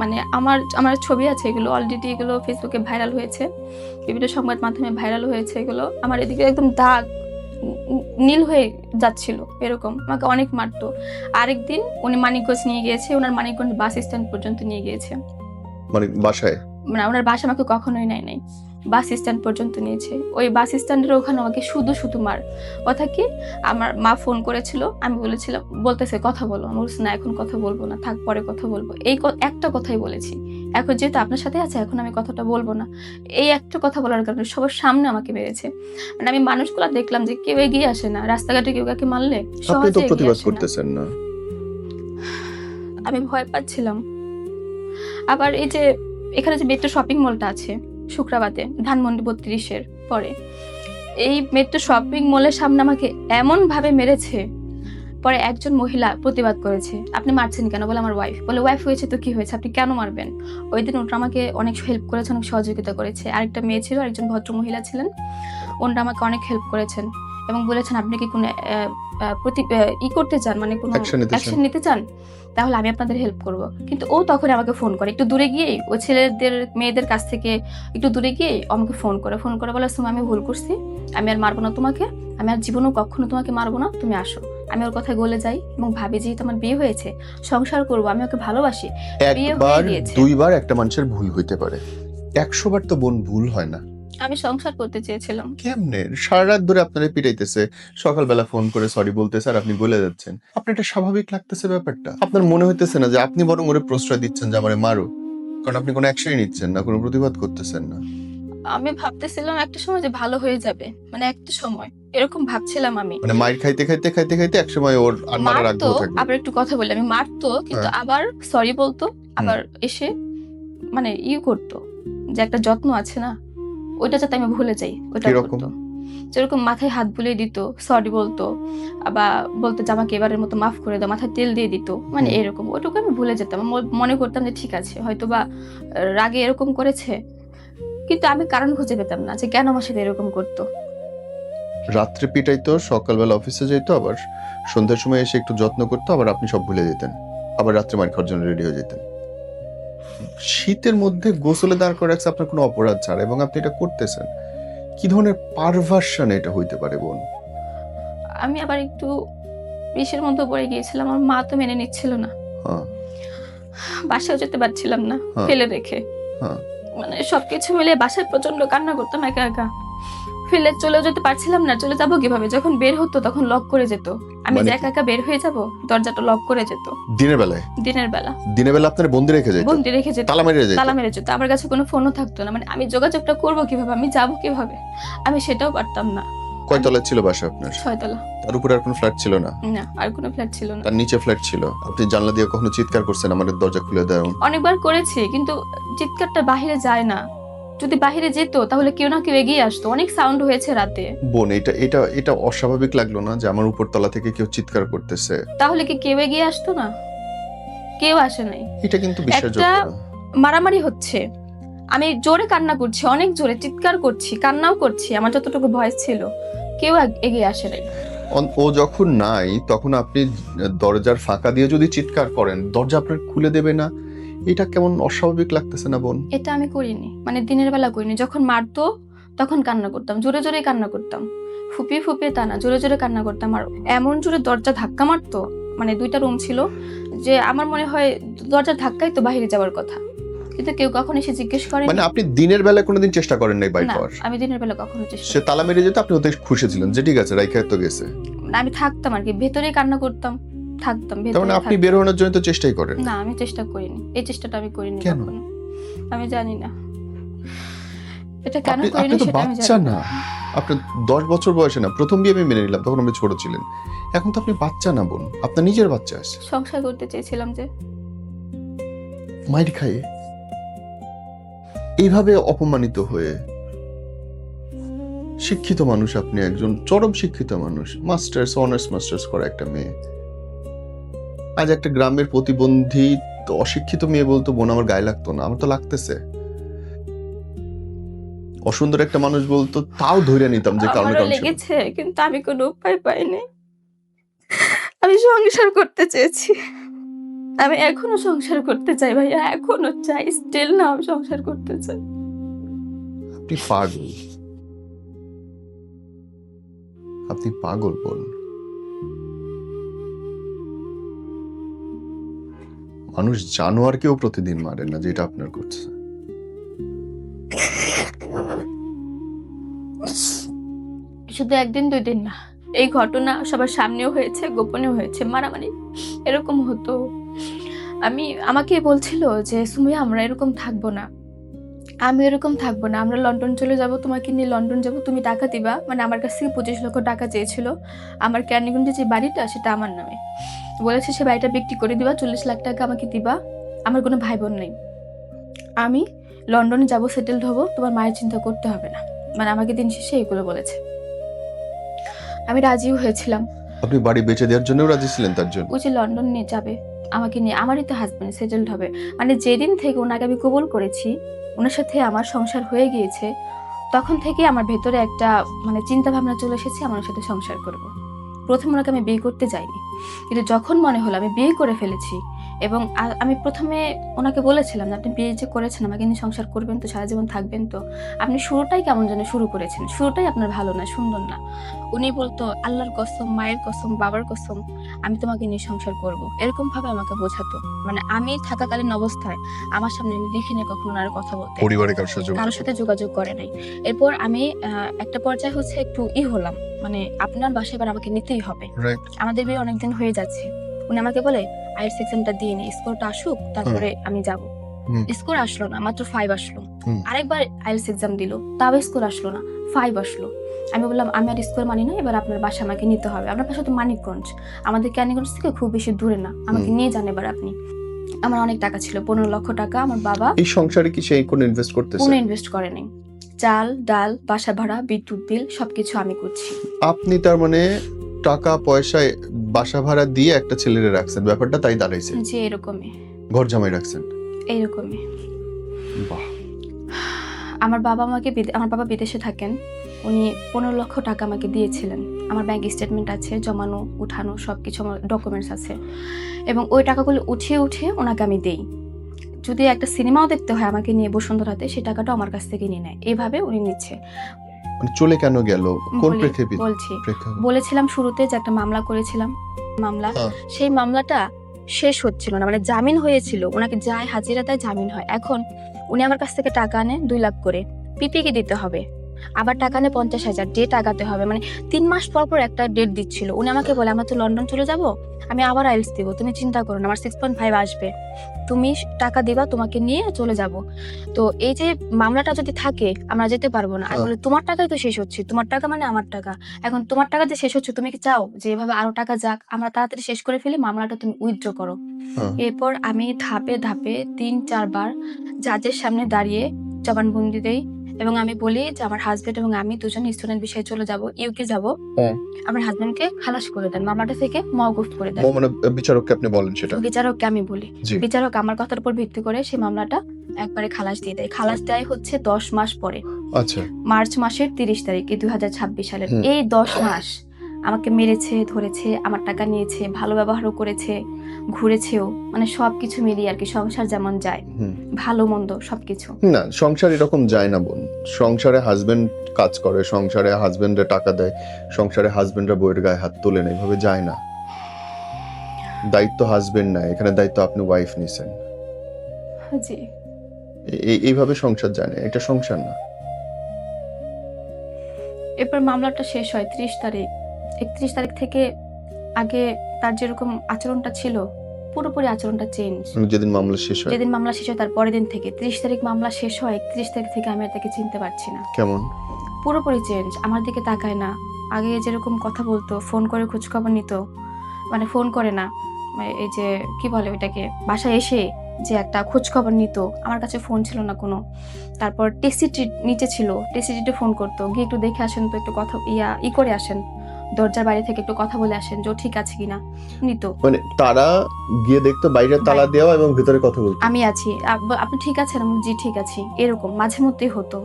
মানে আমার আমার ছবি আছে, এগুলো অলরেডি এগুলো ফেসবুকে ভাইরাল হয়েছে, বিভিন্ন সংবাদ মাধ্যমে ভাইরাল হয়েছে। এগুলো আমার এদিকে একদম দাগ নীল হয়ে যাচ্ছিল, এরকম আমাকে অনেক মারতো। আরেকদিন উনি মানিকগঞ্জ নিয়ে গিয়েছে, ওনার মানিকগঞ্জ বাস স্ট্যান্ড পর্যন্ত নিয়ে গিয়েছে। মানে বাসায়? মানে ওনার বাসা আমাকে কখনোই নেয় নাই, বাস স্ট্যান্ড পর্যন্ত নিয়েছে। ওই বাস স্ট্যান্ডের ওখানে আমাকে শুধু শুধু মার। কথা কি, আমার মা ফোন করেছিল, আমি বলেছিলাম, বলতেছে কথা বলো, আমি বলছি না এখন কথা বলবো না, থাক পরে কথা বলবো, এই একটা কথাই বলেছি। এখন যেহেতু আপনার সাথে আছে, এখন আমি কথাটা বলবো না, এই একটা কথা বলার কারণে সবার সামনে আমাকে মেরেছে। মানে আমি মানুষগুলো দেখলাম যে কেউ এগিয়ে আসে না, রাস্তাঘাটে কেউ কাকে মারলে আপনি সহজে তো এগিয়ে প্রতিবাদ আসে না। করতেছেন না। আমি ভয় পাচ্ছিলাম। আবার এই যে এখানে যে মেট্রো শপিং মলটা আছে শুক্রাবাদে, ধানমন্ডি 32-এর পরে, এই মেট্রো শপিং মলের সামনে আমাকে এমন ভাবে মেরেছে। পরে একজন মহিলা প্রতিবাদ করেছে, আপনি মারছেন কেন? বলে আমার ওয়াইফ। বলে ওয়াইফ হয়েছে তো কি হয়েছে, আপনি কেন মারবেন? ওই দিন ওটা আমাকে অনেক হেল্প করেছে, অনেক সহযোগিতা করেছে। আরেকটা মেয়ে ছিল, একজন ভদ্র মহিলা ছিলেন, ওনারা আমাকে অনেক হেল্প করেছেন এবং বলেছেন আপনি কি কোনো করতে চান, মানে কোনো অ্যাকশন নিতে চান, তাহলে আমি আপনাদের হেল্প করব। কিন্তু ও তখন আমাকে ফোন করে, একটু দূরে গিয়েই, ও ছেলেদের মেয়েদের কাছ থেকে একটু দূরে গিয়েই আমাকে ফোন করে বলে সুমা আমি ভুল করছি, আমি আর মারবো না তোমাকে, আমি আর জীবনেও কখনো তোমাকে মারবো না, তুমি আসো। আমি ওর কথায় গলে যাই এবং ভাবি যেহেতু আমার বিয়ে হয়েছে, সংসার করব, আমি ওকে ভালোবাসি। বিয়ে হয়ে একবার গিয়েছে। 2বার একটা মানুষের ভুল হইতে পারে, 100 বার তো বোন ভুল হয় না। আমি সংসার করতে চেয়েছিলাম। কেমনে সারা রাত ধরে আপনারা পিটাইতেছে, সকালবেলা ফোন করে সরি বলতেছে আর আপনি বলে যাচ্ছেন? আপনার এটা স্বাভাবিক লাগতেছে ব্যাপারটা? আপনার মনে হইতেছে না যে আপনি বরং ওরে প্রশ্রয় দিচ্ছেন যে আমারে মারো? কারণ আপনি কোনো অ্যাকশনই নিচ্ছেন না, কোনো প্রতিবাদ করতেছেন না। আমি ভাবতেছিলাম একটা সময় যে ভালো হয়ে যাবে, মানে একটা সময় এরকম ভাবছিলাম আমি। মানে মাইর খাইতে খাইতে খাইতে খাইতে একসময় ওর আর মারার মারতো, আগ্রহ থাকবে। আবার একটু কথা বললে আমি মারতো, কিন্তু হ্যাঁ। আবার সরি বলতো, আবার এসে মানে করতো যে একটা যত্ন আছে না, ওইটা যাতে আমি ভুলে যাই, ওইটা কিরকম? করতো। যেরকম মাথায় হাত বুলিয়ে দিত, সরি বলতো, আবার বলতো যে আমাকে এবারের মতো মাফ করে দাও, মাথায় তেল দিয়ে দিত, মানে এরকম। ওটুকু আমি ভুলে যেতাম, মনে করতাম যে ঠিক আছে, হয়তো বা রাগে এরকম করেছে, কিন্তু আমি কারণ খুঁজে পেতাম না যে কেন আমার সাথে এরকম করতো। রাত্রে পিটাইতো, সকালবেলা অফিসে যেত, আবার সন্ধ্যার সময় এসে একটু যত্ন করতো, আবার আপনি সব ভুলে যেতেন, আবার রাত্রে মার খাওয়ার জন্য রেডি হয়ে যেতেন। শীতের মধ্যে গোসলে দাঁড় করে রাখছে আপনার কোনো অপরাধ ছাড়া, এবং আপনি এটা করতেছেন। কি ধরনের পারভার্সন এটা হইতে পারে বোন? আমি আবার একটু বিষের মধ্যে পড়ে গিয়েছিলাম, আমার মা তো মেনে নিচ্ছিল না, হ্যাঁ। বাসায় যেতে পারছিলাম না হ্যাঁ। ফেলে রেখে। হ্যাঁ। মানে সবকিছু মিলে বাসায় প্রচন্ড কান্না করতাম একা একা, ফেলে চলেও যেতে পারছিলাম না, চলে যাবো কিভাবে? যখন বের হতো তখন লক করে যেত, আমি যে একা একা বের হয়ে যাব, দরজাটা লক করে যেত। দিনের বেলায়? দিনের বেলা। দিনের বেলা আপনার বন্দি রেখে যেত? বন্দি রেখে যেত, তালা মেরে যেত? তালা মেরে যেত। আমার কাছে কোনো ফোনও থাকতো না, মানে আমি যোগাযোগটা করবো কিভাবে, আমি যাবো কিভাবে, আমি সেটাও পারতাম না। কয় তলায় ছিল বাসা আপনার? 6 তলা। তার উপরে আর কোনো ফ্ল্যাট ছিল না? না, আর কোনো ফ্ল্যাট ছিল না। তার নিচে ফ্ল্যাট ছিল? আপনি জানলা দিয়ে কখনো চিৎকার করছেন আমাদের দরজা খুলে দাও? অনেকবার করেছি, কিন্তু চিৎকারটা বাহিরে যায় না। যদি বাহিরে যেত তাহলে কেউ না কেউ এগিয়ে আসতো, অনেক সাউন্ড হয়েছে রাতে। বোন, এটা এটা এটা অস্বাভাবিক লাগলো না যে আমার উপর তলা থেকে কেউ চিৎকার করতেছে? তাহলে কি কেউ এগিয়ে আসতো না? কেউ আসে নাই। এটা কিন্তু বিশ্বাসযোগ্য একটা না। মারামারি হচ্ছে, আমি জোরে কান্না করছি, অনেক জোরে চিৎকার করছি, কান্নাও করছি, আমার যতটুকু ভয়েস ছিল, কেউ এগিয়ে আসে নাই। ও যখন নাই তখন আপনি দরজার ফাঁকা দিয়ে যদি চিৎকার করেন, দরজা আপনার খুলে দেবে না? এটা কেমন অস্বাভাবিক লাগতেছে না বোন? এটা আমি করিনি, মানে দিনের বেলা করিনি, যখন মারতো তখন কান্না করতাম, জোরে জোরে কান্না করতাম, ফুপিয়ে ফুপিয়ে তা না, জোরে জোরে কান্না করতাম। আর এমন জোরে দরজা ধাক্কা মারতো, মানে 2টা রুম ছিল, যে আমার মনে হয় দরজার ধাক্কাই তো বাইরে যাওয়ার কথা, কিন্তু কেউ কখন এসে জিজ্ঞেস করে মানে আপনি দিনের বেলায় কোনোদিন চেষ্টা করেন নাই বাইর না। হওয়ার? আমি দিনের বেলা কখনো চেষ্টা সে তালা মেরে যেত, আপনি ওতে খুশি ছিলেন যে ঠিক আছে রাইখা তো গেছে। না, আমি থাকতাম আর কি, ভেতরেই কান্না করতাম, থাকতাম তার ভেতরে মানে আপনি বের হওয়ার জন্য তো চেষ্টাই করেন? না, আমি চেষ্টা করিনি, এই চেষ্টাটা আমি করিনি কেন? কখনো। আমি জানি না এটা কেন আপনি করিনি, তো সেটা আমি বাচ্চা জানি না, না। আপনার 10 বছর বয়সে না, প্রথম বিয়ে আমি মেনে নিলাম, তখন আপনি ছোট ছিলেন। এখন তো আপনি বাচ্চা না বোন, আপনার নিজের বাচ্চা আছে। সংসার করতে চেয়েছিলাম যে, মাইর খাইয়ে এইভাবে অপমানিত হয়ে। শিক্ষিত মানুষ আপনি, একজন চরম শিক্ষিত মানুষ, মাস্টার্স অনার্স মাস্টার্স করা একটা মেয়ে। আজ একটা গ্রামের প্রতিবন্ধী অশিক্ষিত মেয়ে বলতো বোন আমার গায়ে লাগতো না, আমার তো লাগতেছে। অসুন্দর একটা মানুষ বলতো, তাও ধরে নিতাম যে কারণে আমারও কারণ ছিল। লেগেছে, কিন্তু আমি কোনো উপায় পাইনি। আমি সংসার করতে চেয়েছি, আমি এখনো সংসার করতে চাই ভাইয়া, এখনো চাই, স্টিল না আমি সংসার করতে চাই। আপনি পাগল, আপনি পাগল বোন। মানুষ জানোয়ারকেও প্রতিদিন মারে না, যেটা আপনার করছে। শুধু 1 দিন 2 দিন না, এই ঘটনা সবার সামনেও হয়েছে, গোপনেও হয়েছে, মারামারি এরকম হতো। আমাকে বলছিল যে সুমিয়া আমরা এরকম থাকবো না, আমি এরকম থাকবো না, আমরা লন্ডন চলে যাব, তোমাকে নিয়ে লন্ডন যাব, তুমি টাকা দিবা। মানে আমার কাছ থেকে 25 লক্ষ টাকা চেয়েছিল। আমার ক্যানিগঞ্জে যে বাড়িটা সেটা আমার নামে, বলেছে সে বাড়িটা বিক্রি করে দিবা, 40 লাখ টাকা আমাকে দিবা। আমার কোনো ভাই বোন নেই, আমি লন্ডনে যাব, সেটেলড হব, তোমার মায়ের চিন্তা করতে হবে না। মানে আমাকে দিন শেষে এগুলো বলেছে। আমি রাজিও হয়েছিলাম। আপনি বাড়ি বেচে দেওয়ার জন্য রাজি ছিলেন তার জন্য? ও যে লন্ডন নিয়ে যাবে আমাকে নিয়ে, আমারই তো হাজবেন্ড সেটেলড হবে। মানে যেদিন থেকে ওনাকে আমি কবুল করেছি, ওনার সাথে আমার সংসার হয়ে গিয়েছে, তখন থেকে আমার ভেতরে একটা মানে চিন্তা ভাবনা চলে এসেছে আমার সাথে সংসার করব। প্রথমে ওনাকে আমি বিয়ে করতে যাইনি, কিন্তু যখন মনে হলো আমি বিয়ে করে ফেলেছি, এবং আমি প্রথমে ওনাকে বলেছিলাম যে আপনি বিয়ে যে করেছেন আমাকে নিয়ে সংসার করবেন তো, সারা জীবন থাকবেন তো, আপনি শুরুটাই কেমন যেন শুরু করেছেন, শুরুটাই আপনার ভালো না, সুন্দর না। উনি বলতো আল্লাহর কসম, মায়ের কসম, বাবার কসম, আমি তোমাকে নিয়ে সংসার করব, এরকম ভাবে আমাকে বোঝাতো। মানে আমি থাকাকালীন অবস্থায় আমার সামনে আমি দেখিনি কখনো আর কথা বলতে, পরিবারে কারোর সাথে যোগাযোগ করে নাই। এরপর আমি একটা পর্যায়ে হচ্ছে একটু হলাম, মানে আপনার বাসায় এবার আমাকে নিতেই হবে, আমাদের বিয়ে অনেকদিন হয়ে যাচ্ছে। উনি আমাকে বলে আইএলটিএস এক্সামটা দিয়ে নি, স্কোরটা আসুক তারপরে আমি যাব। স্কোর আসলো না, মাত্র 5 আসলো। আরেকবার আইএলটিএস এক্সাম দিল, তাও স্কোর আসলো না, 5 আসলো। আমি বললাম আমি আর স্কোর মানি না, এবার আপনার বাসা আমাকে নিতে হবে। আপনার বাসা তো মানিকগঞ্জ, আমাদের ক্যানিগঞ্জ থেকে খুব বেশি দূরে না, আমাকে নিয়ে যান এবার আপনি। আমার অনেক টাকা ছিল, 15 লক্ষ টাকা। আমার বাবা এই সংসারে কি সেই কোনো ইনভেস্ট করতেছে? কোনো ইনভেস্ট করে নাই, চাল ডাল, বাসা ভাড়া, বিদ্যুৎ বিল সবকিছু আমি করছি। আপনি তার মানে টাকা পয়সায় বাসা ভাড়া দিয়ে একটা ছেলেরে রাখছেন, ব্যাপারটা তাই দাঁড়াইছে? যে এরকমই, ঘর জামাই রাখছেন? এইরকমই। বাহ। আমার বাবা বিদেশে থাকেন, উনি 15 লক্ষ টাকা আমাকে দিয়েছিলেন। আমার ব্যাংক স্টেটমেন্ট আছে, জমানো উঠানো সবকিছু আমার ডকুমেন্টস আছে, এবং ওই টাকাগুলো উঠিয়ে উঠিয়ে ওনাকে আমি দেই। যদি একটা সিনেমাও দেখতে হয় আমাকে নিয়ে বসুন্ধরাতে, সেই টাকাটা আমার কাছ থেকে নিয়ে নেয়। এইভাবে উনি নিচ্ছে। মানে চলে কেন গেল, কোন প্রেক্ষাপটে? বলছি, বলেছিলাম শুরুতে যে একটা মামলা করেছিলাম, মামলা, সেই মামলাটা শেষ হচ্ছিল না, মানে জামিন হয়েছিল, ওনাকে যায় হাজিরা দেয়, জামিন হয়। এখন উনি আমার কাছ থেকে টাকা আনে 2 লাখ করে, পিপিকে দিতে হবে, আবার টাকা আনে 50,000, ডেট আগাতে হবে। মানে 3 মাস পর পর একটা ডেট দিচ্ছিল। উনি আমাকে বলে আমরা তো লন্ডন চলে যাব, আমি আবার আইএলটিএস দিব, তুমি চিন্তা করো না, আমার 6.5 আসবে, তুমি টাকা দিবা, তোমাকে নিয়ে চলে যাব। তো এই যে মামলাটা যদি থাকে আমরা যেতে পারবো না। আমি বলি তোমার টাকাই তো শেষ হচ্ছে, তোমার টাকা মানে আমার টাকা, এখন তোমার টাকা যে শেষ হচ্ছে, তুমি কি চাও যে এভাবে আরো টাকা যাক, আমরা তাড়াতাড়ি শেষ করে ফেলি, মামলাটা তুমি উইথড্র করো। এরপর আমি ধাপে ধাপে 3-4 বার জাজের সামনে দাঁড়িয়ে জবানবন্দি দেই, এবং আমি বলি যে আমার হাজবেন্ড এবং আমি দুজন স্টুডেন্ট বিষয়ে চলে যাব, ইউকে যাব। আমার হাজবেন্ডকে খালাস করে দেন, মামলাটা থেকে মওকুফ করে দেন। মানে বিচারককে আপনি বলেন সেটা? বিচারককে আমি বলি, বিচারক আমার কথার উপর ভিত্তি করে সেই মামলাটা একবারে খালাস দিয়ে দেয়। খালাস দেয় হচ্ছে 10 মাস পরে। আচ্ছা, মার্চ মাসের 30 তারিখ 2026 সালের। এই 10 মাস আমাকে মেরেছে, ধরেছে, আমার টাকা নিয়েছে, ভালো ব্যবহারও করেছে, ঘুরেছেও, মানে সবকিছু মিলিয়ে আর কি, সংসার যেমন যায়, হুম। ভালো মন্দ সবকিছু। না, সংসার এরকম যায় না বোন। সংসারে হাজবেন্ড কাজ করে, সংসারে হাজবেন্ডে টাকা দেয়, সংসারে হাজবেন্ডরা বউয়ের গায়ে হাত তোলে না, এভাবে যায় না। দায়িত্ব হাজবেন্ড না, এখানে দায়িত্ব আপনি ওয়াইফ নিছেন। জি। এইভাবে সংসার যায় না, এটা সংসার না। এরপর মামলাটা শেষ হয় 30 তারিখ। 31 তারিখ থেকে আগে তার যেরকম আচরণটা ছিল, পুরোপুরি আচরণটা চেঞ্জ। যেদিন মামলা শেষ হয় যেদিন মামলা শেষ হয় তার পরের দিন থেকে 30 তারিখ মামলা শেষ হয়, 31 তারিখ থেকে আমি আর তাকে চিনতে পারছি না। কেমন? পুরোপুরি চেঞ্জ। আমার দিকে তাকায় না। আগে যেরকম কথা বলতো, ফোন করে খোঁজখবর নিত, মানে ফোন করে না, এই যে কি বলে ওইটাকে, বাসায় এসে যে একটা খোঁজখবর নিত, আমার কাছে ফোন ছিল না কোনো। তারপর টেসিটি নিচে ছিল, টেসিটিতে ফোন করতো, গিয়ে একটু দেখে আসেন তো, একটু কথা করে আসেন, দরজার বাইরে থেকে একটু কথা বলে আসেন যে ও ঠিক আছে কিনা, নিত। মানে তারা গিয়ে দেখতো বাইরে তালা দেওয়া এবং ভিতরে কথা বলতো। আমি আছি, আপনি ঠিক আছেন? আমি জি ঠিক আছি, এরকম মাঝে মধ্যেই হতো।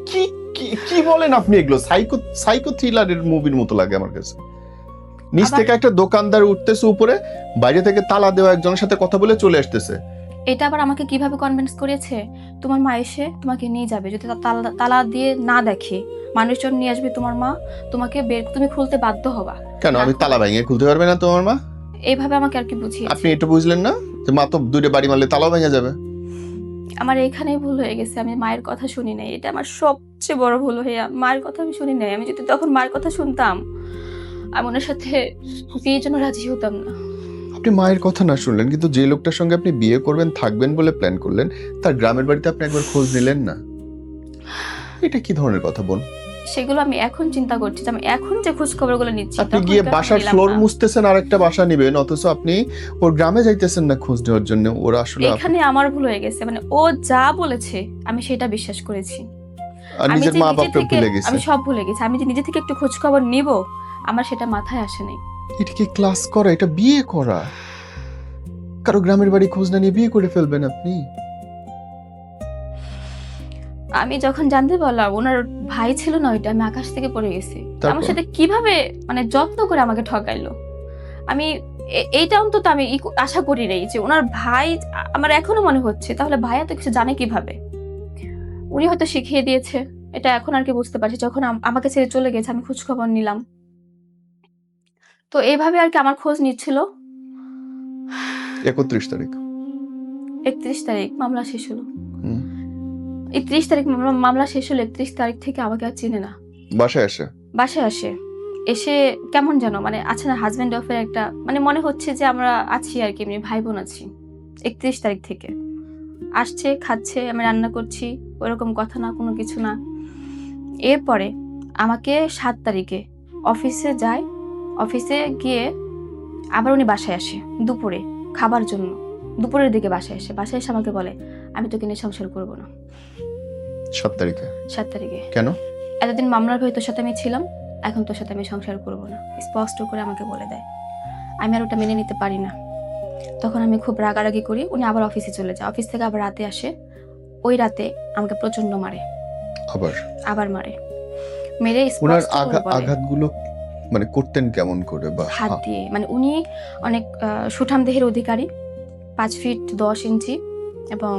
কি কি কি বলেন আপনি? এগুলো সাইকো থ্রিলারের মুভির মতো লাগে আমার কাছে। নিচ থেকে একটা দোকানদার উঠতেছে উপরে, বাইরে থেকে তালা দেওয়া একজনের সাথে কথা বলে চলে আসতেছে। এটা আবার আমাকে কিভাবে কনভিন্স করেছে, তোমার মা এসে তোমাকে নিয়ে যাবে, যদি তালা দিয়ে না দেখে, মানুষজন নিয়ে আসবে, তোমার মা তোমাকে তুমি খুলতে বাধ্য হবা। কেন আমি তালা ভেঙে খুলতে পারবে না তোমার মা? এইভাবে আমাকে আর কি বুঝিয়েছে। আপনি এটা বুঝলেন না যে মা তো দুইটা বাড়ি মারলে তালাও ভেঙে যাবে? আমার এখানেই ভুল হয়ে গেছে, আমি মায়ের কথা শুনি নাই, এটা আমার সবচেয়ে বড় ভুল হয়ে, মায়ের কথা আমি শুনি নাই। আমি যদি তখন মায়ের কথা শুনতাম, আমি ওনার সাথে বিয়ের জন্য রাজি হতাম না। আপনি মায়ের কথা না শুনলেন, কিন্তু যে লোকটার সঙ্গে আপনি বিয়ে করবেন, থাকবেন বলে প্ল্যান করলেন, তার গ্রামের বাড়িতে আপনি একবার খোঁজ নিলেন না? এটা কি ধরনের কথা বোন? সেগুলো আমি এখন চিন্তা করছি, যে আমি এখন যে খোঁজ খবরগুলো নিচ্ছি, আপনি গিয়ে বাসার ফ্লোর মুছতেছেন, আরেকটা বাসা নিবেন, অথচ আপনি ওর গ্রামে যাইতেছেন না খোঁজ নেওয়ার জন্য। ওরা আসলে এখানে আমার ভুল হয়ে গেছে, মানে ও যা বলেছে আমি সেটা বিশ্বাস করেছি। নিজের মা বাপকে ভুলে গেছে। আমি সব ভুলে গেছি। আমি যে নিজে থেকে একটু খোঁজ খবর নিব, আমার সেটা মাথায় আসে নাই। এটা কি ক্লাস করা? এটা বিয়ে করা। কারো গ্রামের বাড়ি খোঁজ না নিয়ে বিয়ে করে ফেলবেন আপনি? আমি যখন জানতে পারলাম ওনার ভাই ছিল না, ওইটা আমি আকাশ থেকে পড়ে গেছি। আমার সাথে কিভাবে মানে যত্ন করে আমাকে ঠকাইলো, আমি এইটা অন্তত আমি আশা করি নাই যে ওনার ভাই। আমার এখনো মনে হচ্ছে তাহলে ভাই এত কিছু জানে কিভাবে, উনি হয়তো শিখিয়ে দিয়েছে। এটা এখন আর কি বুঝতে পারছি, যখন আমাকে ছেড়ে চলে গেছে আমি খোঁজ খবর নিলাম। তো এইভাবে আর কি আমার খোঁজ নিচ্ছিল। 31 তারিখ 31 তারিখ মামলা শেষ হলো। 31 তারিখ মামলা শেষ হলো, 31 তারিখ থেকে আমাকে আর চিনে না। বাসায় আসে, এসে কেমন যেন মানে আছে না হাজব্যান্ড ওয়াইফের একটা, মানে মনে হচ্ছে যে আমরা আছি আর কি, এমনি ভাই বোন আছি। 31 তারিখ থেকে আসছে, খাচ্ছে, আমি রান্না করছি, ওরকম কথা না, কোনো কিছু না। এরপরে আমাকে 7 তারিখে অফিসে যায়, অফিসে গিয়ে আবার উনি বাসায় আসে দুপুরে খাবার জন্য, দুপুরের দিকে বাসায় এসে আমাকে বলে আমি তোকে নিয়ে সংসার করবো না। 7 তারিখে? 7 তারিখে। কেন? এতদিন মামলার ভয়ে তোর সাথে আমি ছিলাম, এখন তোর সাথে আমি সংসার করবো না, স্পষ্ট করে আমাকে বলে দেয়। আমি আর ওটা মেনে নিতে পারি না। তখন আমি খুব রাগারাগি করি, উনি আবার অফিসে চলে যায়, অফিস থেকে আবার রাতে আসে। ওই রাতে আমাকে প্রচন্ড মারে, আবার মারে, মেরে ওনার আঘাতগুলো মানে করতেন কেমন করে? বা হাত দিয়ে, মানে উনি অনেক সুঠাম দেহের অধিকারী, 5 ফিট 10 ইঞ্চি এবং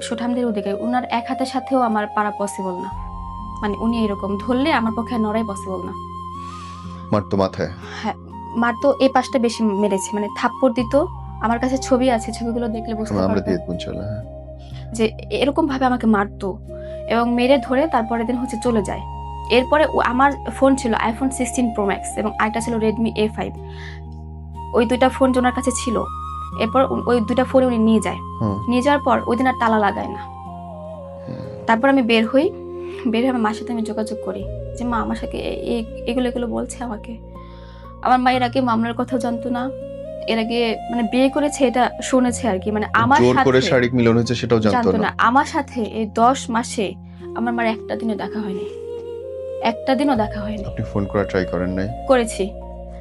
সুঠাম দেহের অধিকারী। উনার এক হাতের সাথেও আমার পারা পসিবল না, মানে উনি এরকম ধরলে আমার পক্ষে নড়াই পসিবল না। মারতো মাথায়? হ্যাঁ, মারতো। এই পাশটা বেশি মেরেছে, মানে থাপ্পড় দিত। আমার কাছে ছবি আছে, ছবিগুলো দেখলে বুঝতে পারবেন যে এরকম ভাবে আমাকে মারতো এবং মেরে ধরে তারপরের দিন হচ্ছে চলে যায়। এরপরে আমার ফোন ছিল আইফোন 16 প্রো ম্যাক্স এবং আরেকটা ছিল রেডমি A5, ওই দুইটা ফোন ওনার কাছে ছিল। এরপর ওই দুইটা ফোনে উনি নিয়ে যায়, নিয়ে যাওয়ার পর ওই দিন আর তালা লাগায় না। তারপর আমি বের হয়ে আমার মার সাথে আমি যোগাযোগ করি যে মা আমার সাথে এগুলো বলছে আমাকে। আমার মা এর আগে মামলার কথা জানতো না, এর আগে মানে বিয়ে করেছে এটা শুনেছে আর কি, মানে আমার সাথে শারীরিক মিলন হয়েছে সেটাও জানতো না। আমার সাথে এই 10 মাসে আমার মার একটা দিনও দেখা হয়নি, একটা দিনও দেখা হয়নি। আপনি ফোন করার ট্রাই করেন নাই? করেছি,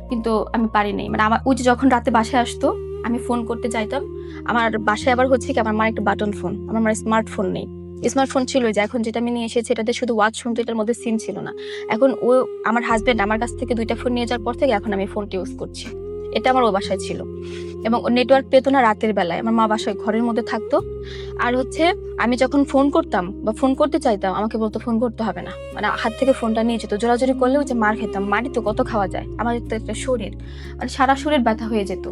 কিন্তু আমি পারি নাই। মানে আমার ওই যে যখন রাতে বাসায় আসতো আমি ফোন করতে চাইতাম, আমার বাসায় আবার হচ্ছে কি আমার মার একটা বাটন ফোন, আমার মার স্মার্টফোন নেই, স্মার্টফোন ছিল যে এখন যেটা আমি নিয়ে এসেছি এটাতে শুধু ওয়াচ শুনতো, এটার মধ্যে সিম ছিল না। এখন ও আমার হাজবেন্ড আমার কাছ থেকে 2টা ফোন নিয়ে যাওয়ার পর থেকে এখন আমি ফোনটি ইউজ করছি। এটা আমার ও বাসায় ছিল এবং নেটওয়ার্ক পেত না রাতের বেলায়, আমার মা বাসায় ঘরের মধ্যে থাকতো। আর হচ্ছে আমি যখন ফোন করতাম বা ফোন করতে চাইতাম আমাকে বলতো ফোন করতে হবে না, মানে হাত থেকে ফোনটা নিয়ে যেত। জোরাজোরি করলেও যে মার খেতাম, মারই তো কত খাওয়া যায়, আমার তো একটা শরীর মানে সারা শরীর ব্যথা হয়ে যেত।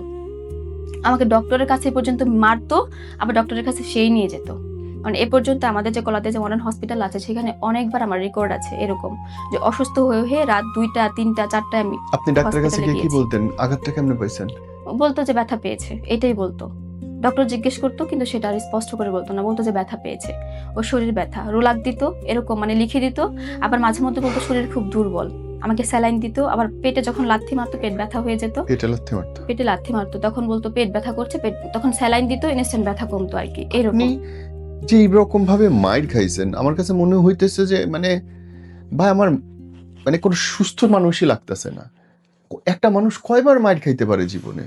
আমাকে ডক্টরের কাছে পর্যন্ত মারতো, আবার ডক্টরের কাছে সেই নিয়ে যেত। মানে এ পর্যন্ত আমাদের যে কলাতে যে মডার্ন হসপিটাল আছে সেখানে অনেকবার আমার রেকর্ড আছে এরকম যে অসুস্থ হয়ে হয়ে রাত 2টা 3টা 4টায় আমি আপনি ডাক্তারের কাছে হসপিটালে গিয়ে কি গিয়েছি। বলতেন? আঘাতটা কেমনে পাইছেন? বলতো যে ব্যথা পেয়েছে, এটাই বলতো। ডক্টর জিজ্ঞেস করতো কিন্তু সেটা আর স্পষ্ট করে বলতো না, বলতো যে ব্যথা পেয়েছে, ওর শরীর ব্যথা, রোলাক দিত এরকম মানে লিখে দিত। আবার মাঝে মধ্যে বলতো শরীর খুব দুর্বল, আমাকে স্যালাইন দিত। আবার পেটে যখন লাথি মারতো পেট ব্যথা হয়ে যেত, পেটে লাথি মারতো? পেটে লাথি মারতো তখন বলতো পেট ব্যথা করছে, পেট তখন স্যালাইন দিত, ইনস্ট্যান্ট ব্যথা কমতো আর কি এরকম। আপনি যে এইরকম ভাবে মাইর খাইছেন আমার কাছে মনে হইতেছে যে মানে ভাই আমার মানে কোনো সুস্থ মানুষই লাগতেছে না। একটা মানুষ কয়বার মাইর খাইতে পারে জীবনে?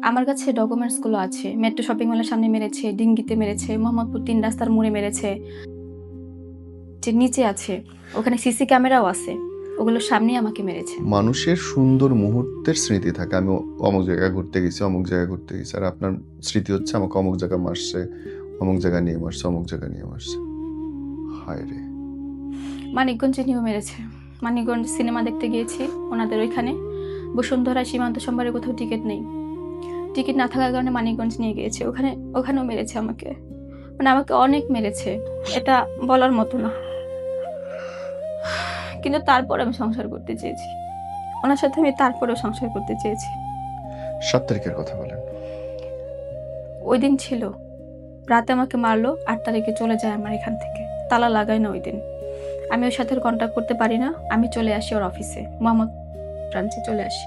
আমার কাছে ডকুমেন্টস গুলো আছে, মেট্রো শপিং মলের সামনে মেরেছে, ডিঙ্গিতে মেরেছে, মোহাম্মদপুর 3 রাস্তার মোড়ে মেরেছে, যে নিচে আছে ওখানে সিসি ক্যামেরাও আছে, ওগুলোর সামনেই আমাকে মেরেছে। মানুষের সুন্দর মুহূর্তের স্মৃতি থাকে, আমি অমুক জায়গায় ঘুরতে গেছি, অমুক জায়গায় ঘুরতে গেছি, আর আপনার স্মৃতি হচ্ছে আমাকে অমুক জায়গায় মারছে, অমুক জায়গায় নিয়ে মারছে, অমুক জায়গায় নিয়ে মারছে। হায় রে। মানিকগঞ্জে নিয়েও মেরেছে। মানিকগঞ্জ সিনেমা দেখতে গিয়েছি ওনাদের ওইখানে, বসুন্ধরা সীমান্ত সম্ভারে কোথাও টিকিট নেই, টিকিট না থাকার কারণে মানিকগঞ্জ নিয়ে গিয়েছে, ওখানেও মেরেছে আমাকে, মানে আমাকে অনেক মেরেছে, এটা বলার মতো না। কিন্তু তারপর আমি সংসার করতে চেয়েছি ওনার সাথে, আমি তারপরেও সংসার করতে চেয়েছি। 7 তারিখের কথা বলেন। ওই দিন ছিল রাতে আমাকে মারলো, 8 তারিখে চলে যায় আমার এখান থেকে, তালা লাগাই না ওই দিন। আমি ওর সাথে কন্ট্যাক্ট করতে পারি না, আমি চলে আসি ওর অফিসে, মোহাম্মদ ব্রাঞ্চে চলে আসি।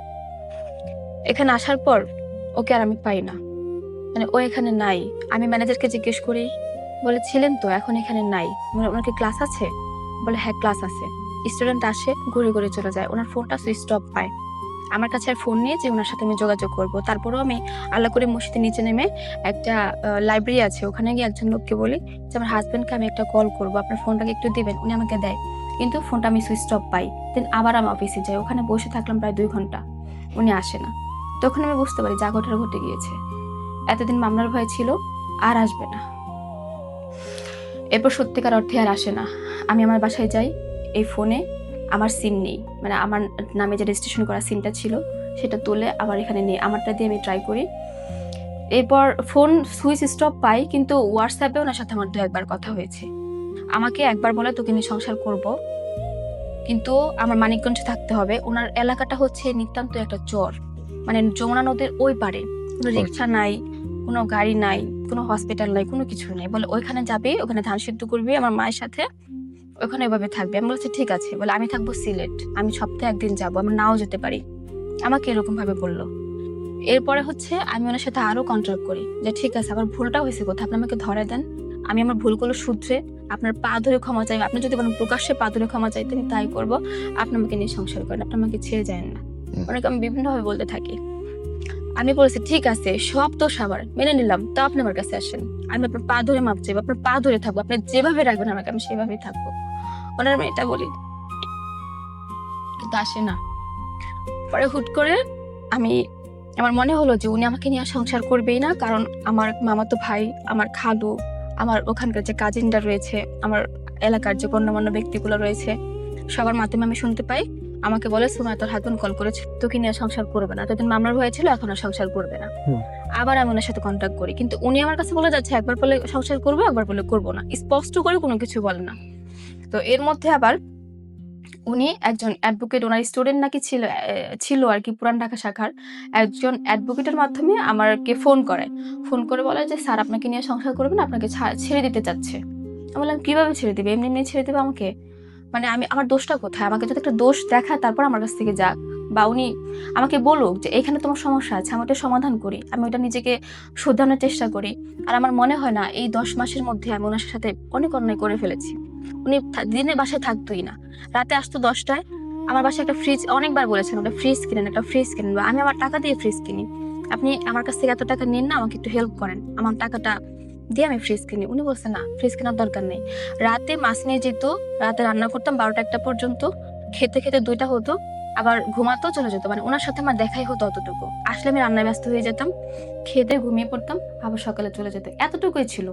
এখানে আসার পর ওকে আর আমি পাই না, মানে ও এখানে নাই। আমি ম্যানেজারকে জিজ্ঞেস করি, বলেছিলেন তো এখন এখানে নাই, ওনার কি ক্লাস আছে? বলে হ্যাঁ ক্লাস আছে। স্টুডেন্ট আসে ঘুরে ঘুরে চলে যায়, ওনার ফোনটা সুইচ অফ পায়। আমার কাছে আর ফোন নিয়ে যে ওনার সাথে আমি যোগাযোগ করব। তারপরেও আমি আল্লাহ করে মসজিদের নিচে নেমে একটা লাইব্রেরি আছে ওখানে গিয়ে একজন লোককে বলি যে আমার হাজবেন্ডকে আমি একটা কল করব, আপনার ফোনটাকে একটু দিবেন। উনি আমাকে দেয়, কিন্তু ফোনটা আমি সুইচ অফ পাই। দেন আবার আমি অফিসে যাই, ওখানে বসে থাকলাম প্রায় 2 ঘন্টা, উনি আসে না। তখন আমি বুঝতে পারি যা ঘটার ঘটে গিয়েছে, এতদিন মামলার ভয় ছিল, আর আসবে না। এরপর সত্যিকার অর্থে আর আসে না। আমি আমার বাসায় যাই, এই ফোনে আমার সিম নেই, মানে আমার নামে যে রেজিস্ট্রেশন করা সিমটা ছিল সেটা তুলে আবার এখানে নেই, আমারটা দিয়ে আমি ট্রাই করি। এরপর ফোন সুইচ স্টপ পাই, কিন্তু হোয়াটসঅ্যাপে ওনার সাথে আমার 2-1 বার কথা হয়েছে। আমাকে একবার বলে তোকে নিয়ে সংসার করব, কিন্তু আমার মানিকগঞ্জে থাকতে হবে। ওনার এলাকাটা হচ্ছে নিতান্ত একটা চর, মানে যমুনা নদীর ওই পারে, কোনো রিক্সা নাই, কোনো গাড়ি নাই, কোনো হসপিটাল নাই, কোনো কিছু নেই। বলে ওইখানে যাবি, ওখানে ধান সিদ্ধ করবি আমার মায়ের সাথে, ওখানে এভাবে থাকবে। আমি বলছি ঠিক আছে। বলে আমি থাকবো সিলেট, আমি সপ্তাহে 1 দিন যাবো, আমি নাও যেতে পারি, আমাকে এরকম ভাবে বললো। এরপরে হচ্ছে আমি ওনার সাথে আরো কন্ট্রাক্ট করি যে ঠিক আছে আমার ভুলটা হয়েছে কোথায়, আপনি আমাকে ধরে দেন, আমি আমার ভুলগুলো শুধরে আপনার পা ধরে ক্ষমা চাই, আপনি যদি বলেন প্রকাশ্যে পা ধরে ক্ষমা চাইতে আমি তাই করবো, আপনি আমাকে নিয়ে সংসার করেন, আপনি আমাকে ছেড়ে যায় না। ওনাকে আমি বিভিন্নভাবে বলতে থাকি। আমি বলেছি ঠিক আছে সব তো সবার মেনে নিলাম, তা আপনি আমার কাছে আসেন, আমি আপনার পা ধরে মাপ চাইবো, আপনার পা ধরে থাকবো, আপনি যেভাবে রাখবেন আমাকে আমি সেভাবেই থাকবো। ওনার আমি এটা বলি, কিন্তু আসে না। পরে হুট করে আমার মনে হলো যে উনি আমাকে নিয়ে সংসার করবেই না, কারণ আমার মামাতো ভাই, আমার খালু, আমার ওখানকার যে কাজিনরা রয়েছে, আমার এলাকার যে গণ্যমান্য ব্যক্তিগুলো রয়েছে, সবার মাধ্যমে আমি শুনতে পাই, আমাকে বলে সুমাইয়া তোর হাজবেন্ড কল করেছে, তোকে নিয়ে সংসার করবে না, এতদিন মামলার ভয় ছিল এখন আর সংসার করবে না। আবার আমি ওনার সাথে কন্ট্যাক্ট করি, কিন্তু উনি আমার কাছে বলে যাচ্ছে একবার বলে সংসার করবো, একবার বলে করবো না, স্পষ্ট করে কোনো কিছু বলে না। তো এর মধ্যে আবার উনি একজন অ্যাডভোকেট, ওনার স্টুডেন্ট নাকি ছিল আর কি পুরান ঢাকা শাখার একজন অ্যাডভোকেটের মাধ্যমে আমাকে ফোন করে বলে যে স্যার আপনাকে নিয়ে সংসার করবেন, আপনাকে ছেড়ে দিতে চাচ্ছে। আমি বললাম কিভাবে ছেড়ে দিবে, এমনি এমনি ছেড়ে দেবে আমাকে? মানে আমার দোষটা কোথায়? আমাকে যদি একটা দোষ দেখায় তারপর আমার কাছ থেকে যাক, বা উনি আমাকে বলুক যে এখানে তোমার সমস্যা আছে, আমি ওটা সমাধান করি, আমি ওটা নিজেকে শোধরানোর চেষ্টা করি। আর আমার মনে হয় না এই 10 মাসের মধ্যে আমি ওনার সাথে অনেক অন্যায় করে ফেলেছি। উনি দিনে বাসায় থাকতোই না, রাতে আসতো 10টায়। আমার বাসায় একটা ফ্রিজ, অনেকবার বলেছেন ওটা ফ্রিজ কিনেন, একটা ফ্রিজ কিনেন, আমি আমার টাকা দিয়ে ফ্রিজ কিনি, আপনি আমার কাছ থেকে এত টাকা নিন না, আমাকে একটু হেল্প করেন, আমার টাকাটা দিয়ে আমি ফ্রিজ কিনি। উনি বলছে না ফ্রিজ কেনার দরকার নেই। রাতে মাছ নিয়ে যেত, রাতে রান্না করতাম 12টা-1টা পর্যন্ত, খেতে খেতে 2টা হতো, আবার ঘুমাতেও চলে যেত। মানে ওনার সাথে আমার দেখাই হতো অতটুকু। আসলে আমি রান্নায় ব্যস্ত হয়ে যেতাম, খেতে ঘুমিয়ে পড়তাম, আবার সকালে চলে যেত, এতটুকুই ছিল।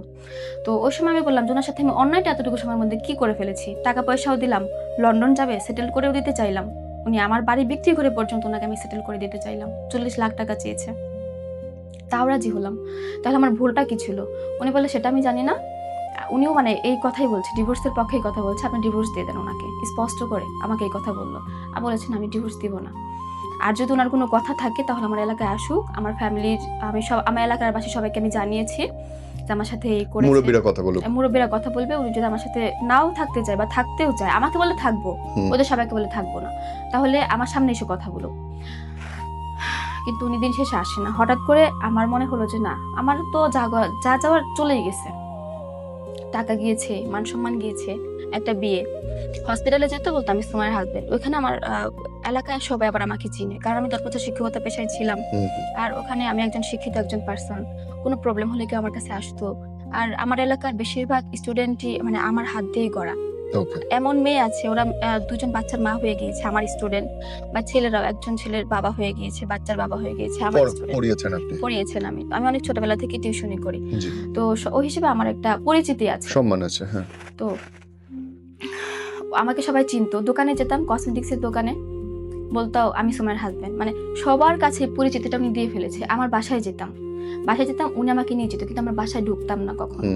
তো ওই সময় আমি বললাম যে ওনার সাথে আমি অন্যায়টা এতটুকু সময়ের মধ্যে কি করে ফেলেছি। টাকা পয়সাও দিলাম, লন্ডন যাবে সেটেল করেও দিতে চাইলাম, উনি আমার বাড়ি বিক্রি করে পর্যন্ত ওনাকে আমি সেটেল করে দিতে চাইলাম, 40 লাখ টাকা চেয়েছে, তাও রাজি হলাম। তাহলে আমার ভুলটা কি ছিল? উনি বলে সেটা আমি জানি না। উনিও মানে এই কথাই বলছে, ডিভোর্সের পক্ষেই কথা বলছে, আপনি ডিভোর্স দিয়ে দেন ওনাকে, স্পষ্ট করে আমাকে এই কথা বললো। আমি বলেছেন আমি ডিভোর্স দিব না, আর যদি ওনার কোনো কথা থাকে তাহলে আমার এলাকায় আসুক, আমার ফ্যামিলির আমার এলাকার বাসী সবাইকে আমি জানিয়েছি যে আমার সাথে এই করেছে। মুরব্বীরা কথা বলুক, মুরব্বীরা কথা বলবে। উনি যদি আমার সাথে নাও থাকতে চায় বা থাকতেও চায়, আমাকে বলে থাকবো, ওদের সবাইকে বলে থাকবো না, তাহলে আমার সামনে এসে কথা বলো। কিন্তু উনি দিন শেষে আসে না। হঠাৎ করে আমার মনে হলো যে না, আমার তো যা যাওয়ার চলেই গেছে, টাকা গিয়েছে, মান সম্মান গিয়েছে, একটা বিয়ে, হসপিটালে যেতে বলতো আমি সুমাইয়ের হাজবেন্ড। ওইখানে আমার এলাকায় সবাই আবার আমাকে চিনে, কারণ আমি 10 বছর শিক্ষকতা পেশায় ছিলাম। আর ওখানে আমি একজন শিক্ষিত একজন পার্সন, কোনো প্রবলেম হলে কেউ আমার কাছে আসতো। আর আমার এলাকার বেশিরভাগ স্টুডেন্টই মানে আমার হাত দিয়েই গড়া। এমন মেয়ে আছে, ওরা 2জন বাচ্চার মা হয়ে গিয়েছে, আমার স্টুডেন্ট, বা ছেলেরাও, একজন ছেলের বাবা হয়ে গিয়েছে, বাচ্চার বাবা হয়ে গিয়েছে, আমার স্টুডেন্ট পড়িয়েছেন। আমি অনেক ছোটবেলা থেকে টিউশনি করি, তো ওই হিসেবে আমার একটা পরিচিতি আছে, সম্মান আছে। হ্যাঁ, তো আমাকে সবাই চিনতো। দোকানে যেতাম, কসমেটিক্সের দোকানে, বলতো আমি সুমাইয়ের হাজবেন্ড, মানে সবার কাছে পরিচিতিটা উনি দিয়ে ফেলেছে। আমার বাসায় যেতাম, উনি আমাকে নিয়ে যেত, কিন্তু আমার বাসায় ঢুকতাম না কখনো।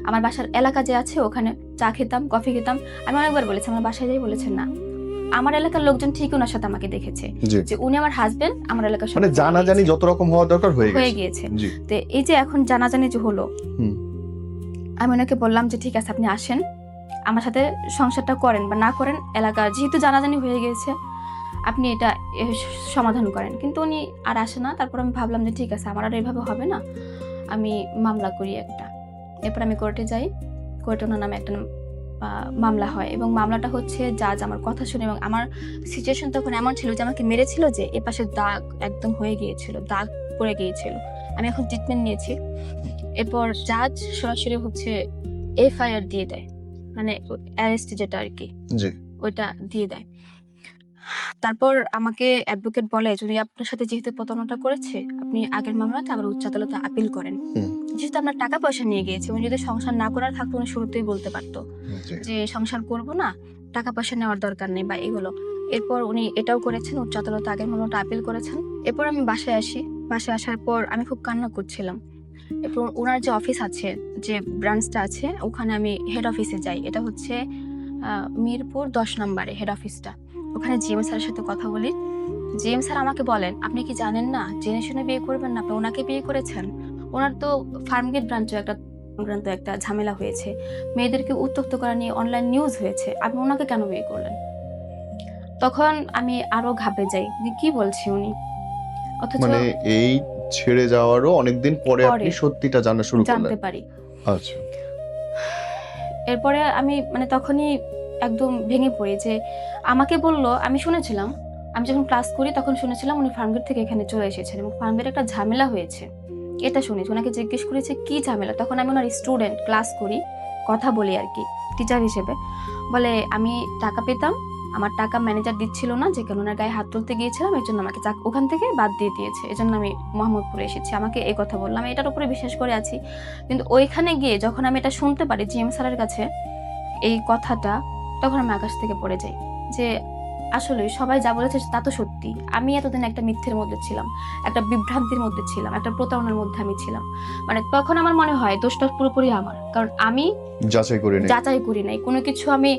আমার বাসার এলাকা যে আছে ওখানে চা খেতাম, কফি খেতাম। আমি অনেকবার বলেছি আমার বাসায় যাই, বলেছেন না। আমার এলাকার লোকজন ঠিক ওনার সাথে আমাকে দেখেছে যে উনি আমার হাজবেন্ড, আমার এলাকার মানে জানাজানি যত রকম হওয়া দরকার হয়ে গিয়েছে। তো এই যে এখন জানাজানি যে হলো, আমি ওনাকে বললাম যে ঠিক আছে আপনি আসেন, আমার সাথে সংসারটা করেন বা না করেন, এলাকা যেহেতু জানাজানি হয়ে গিয়েছে আপনি এটা সমাধান করেন। কিন্তু উনি আর আসে না। তারপর আমি ভাবলাম যে ঠিক আছে, আমার আর এইভাবে হবে না, আমি মামলা করি একটা। এরপর আমি কোর্টে যাই, কোর্টে ওনার নামে একটা মামলা হয়, এবং মামলাটা হচ্ছে জাজ আমার কথা শুনে, এবং আমার সিচুয়েশন তখন এমন ছিল যে আমাকে মেরেছিল, যে এ পাশে দাগ একদম হয়ে গিয়েছিল, দাগ পড়ে গিয়েছিল। আমি এখন ট্রিটমেন্ট নিয়েছি। এরপর জাজ সরাসরি হচ্ছে FIR দিয়ে দেয়, মানে অ্যারেস্ট যেটা আর কি, ওইটা দিয়ে দেয়। তারপর আমাকে অ্যাডভোকেট বলে যদি আপনার সাথে যেহেতু প্রতারণাটা করেছে, আপনি আগের মামলাতে আবার উচ্চ আদালতে আপিল করেন। যেহেতু আপনার টাকা পয়সা নিয়ে গিয়েছে, উনি যদি সংসার না করার থাকতো উনি শুরুতেই বলতে পারতো যে সংসার করব না, টাকা পয়সা নেওয়ার দরকার নেই বা এগুলো। এরপর উনি এটাও করেছেন, উচ্চ আদালতে আগের মামলাটা আপিল করেছেন। এরপর আমি বাসায় আসি, বাসায় আসার পর আমি খুব কান্না করছিলাম। এরপর ওনার যে অফিস আছে, যে ব্রাঞ্চটা আছে, ওখানে আমি হেড অফিসে যাই। এটা হচ্ছে মিরপুর 10 নম্বরে হেড অফিসটা। ওখানে জিএম স্যারের সাথে কথা বলি। জিএম স্যার আমাকে বলেন আপনি কি জানেন না, জেনে শুনে বিয়ে করবেন না, আপনি ওনাকে বিয়ে করেছেন। ওনার তো ফার্মগেট ব্রাঞ্চে একটা ঝামেলা হয়েছে, মেয়েদেরকে উত্ত্যক্ত করা নিয়ে অনলাইন নিউজ হয়েছে, আপনি ওনাকে কেন বিয়ে করলেন? তখন আমি আরো ঘাবড়ে যাই যে কি বলছি উনি। অথচ মানে এই ছেড়ে যাওয়ারও অনেকদিন পরে আপনি সত্যিটা জানতে পারি। আচ্ছা। এরপরে আমি মানে তখনই একদম ভেঙে পড়ি, যে আমাকে বললো, আমি শুনেছিলাম, আমি যখন ক্লাস করি তখন শুনেছিলাম উনি ফার্মগেট থেকে এখানে চলে এসেছেন এবং ফার্মগেট একটা ঝামেলা হয়েছে, এটা শুনেছি। ওনাকে জিজ্ঞেস করেছে কি ঝামেলা, তখন আমি ওনার স্টুডেন্ট, ক্লাস করি, কথা বলি আর কি টিচার হিসেবে। বলে আমি টাকা পেতাম, আমার টাকা ম্যানেজার দিচ্ছিল না, যে কেন ওনার গায়ে হাত তুলতে গিয়েছিলাম, এই জন্য আমাকে ওখান থেকে বাদ দিয়ে দিয়েছে, এই জন্য আমি মোহাম্মদপুরে এসেছি, আমাকে এই কথা বললাম, এটার উপরে বিশ্বাস করে আছি। কিন্তু ওইখানে গিয়ে যখন আমি এটা শুনতে পারি জিএম স্যারের কাছে এই কথাটা, তখন আমি আকাশ থেকে পড়ে যাই, যে আসলে সবাই যা বলেছে তা তো সত্যি। আমি এতদিন একটা মিথ্যের মধ্যে ছিলাম, একটা বিভ্রান্তির মধ্যে ছিলাম, একটা প্রতারণার মধ্যে আমি ছিলাম। মানে তখন আমার মনে হয় দোষটা পুরোপুরি আমার, কারণ আমি যাচাই করি নাই কোনো কিছু। আমি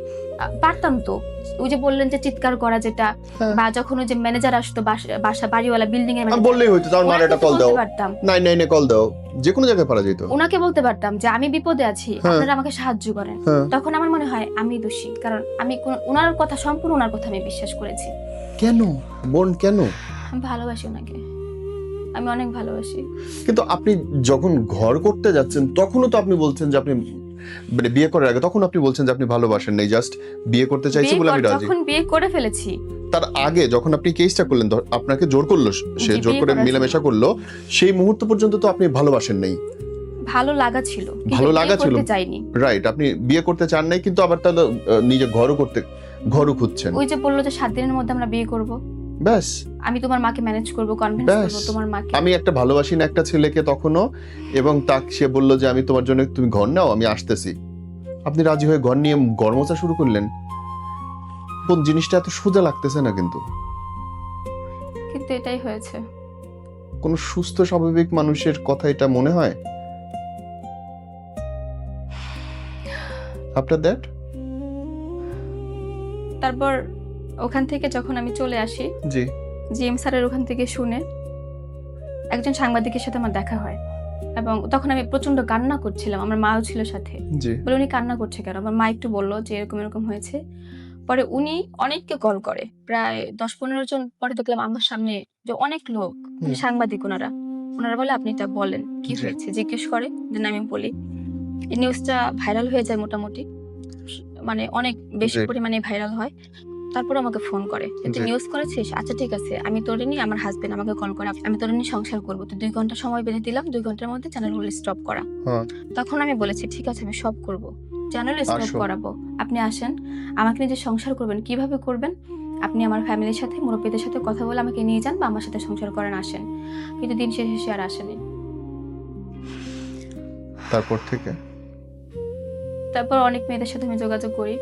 পারতাম তো, ওই যে বললেন যে চিৎকার করা যেটা, বা যখন ওই যে ম্যানেজার আসতো বাসা বাড়িওয়ালা বিল্ডিং এর ম্যানেজার, বললেই হইতো তার মার একটা কল দাও, 999 কল দাও, যে কোনো জায়গায় পারা যেত। ওনাকে বলতে পারতাম যে আমি বিপদে আছি, আপনারা আমাকে সাহায্য করেন। তখন আমার মনে হয় আমি দোষী, কারণ আমি ওনার কথা, সম্পূর্ণ ওনার কথা আমি বিশ্বাস করেছি। কেন বোন, কেন? আমি ভালোবাসি ওনাকে, আমি অনেক ভালোবাসি। কিন্তু আপনি যখন ঘর করতে যাচ্ছেন তখনও তো আপনি বলছেন যে আপনি মানে বিয়ে করার আগে তখন আপনি বলছেন যে আপনি ভালোবাসেন নাই, জাস্ট বিয়ে করতে চাইছি বলে আমি রাজি। যখন বিয়ে করে ফেলেছি, তার আগে যখন আপনি কেসটা করলেন, আপনাকে জোর করলো, সে জোর করে মিলামেশা করলো, সেই মুহূর্ত পর্যন্ত তো আপনি ভালোবাসেন নাই। ভালো লাগা ছিল, কিন্তু ভালো লাগা বিয়ে ছিল। করতে চাইনি। রাইট, আপনি বিয়ে করতে চান নাই, কিন্তু আবার তাহলে নিজে ঘরও খুঁজছেন। ওই যে বললো যে 7 দিনের মধ্যে আমরা বিয়ে করব, ব্যাস, আমি তোমার মাকে ম্যানেজ করব, কনভিন্স ব্যাস। করব তোমার মাকে। আমি একটা ভালোবাসি না একটা ছেলেকে তখনও, এবং সে বলল যে আমি তোমার জন্য, তুমি ঘর নাও, আমি আসতেছি। আপনি রাজি হয়ে ঘর নিয়ে ঘর মোছা শুরু করলেন। কোন জিনিসটা এত সোজা লাগতেছে না কিন্তু। কিন্তু এটাই হয়েছে। কোন সুস্থ স্বাভাবিক মানুষের কথা এটা মনে হয়? আফটার দ্যাট তারপর ওখান থেকে যখন আমি চলে আসি, জি জিএম স্যারের ওখান থেকে শুনে একজন সাংবাদিকের সাথে আমার দেখা হয়, এবং তখন আমি প্রচন্ড কান্না করছিলাম, আমার মাও ছিল সাথে। জি বলে উনি কান্না করছে কেন? আমার মা একটু বললো যে এরকম এরকম হয়েছে। পরে উনি অনেককে কল করে, প্রায় 10-15 জন। পরে দেখলাম আমার সামনে যে অনেক লোক, মানে সাংবাদিক, ওনারা বলে আপনি এটা বলেন কি জি। হয়েছে, জিজ্ঞেস করে। দেন আমি বলি, এই নিউজটা ভাইরাল হয়ে যায় মোটামুটি, মানে অনেক বেশি জি। পরিমাণে ভাইরাল হয়। তারপর আমাকে ফোন করে যে তুই জি। নিউজ করেছিস, আচ্ছা ঠিক আছে, আমি তোরে নিয়ে, আমার হাজবেন্ড আমাকে কল করে, আমি তোরে নিয়ে সংসার করবো, তো 2 ঘন্টা সময় বেঁধে দিলাম, 2 ঘন্টার মধ্যে চ্যানেলগুলো স্টপ করা। হ্যাঁ, তখন আমি বলেছি ঠিক আছে, আমি সব করব, চ্যানেল স্টপ আসো। করাবো, আপনি আসেন, আমাকে নিয়ে যে সংসার করবেন, কিভাবে করবেন, আপনি আমার ফ্যামিলির সাথে, মুরব্বীদের সাথে কথা বলে আমাকে নিয়ে যান বা আমার সাথে সংসার করেন, আসেন। কিন্তু দিন শেষে সে আর আসেনি। তারপর থেকে তারপর অনেক মেয়েদের সাথে আমি যোগাযোগ করি,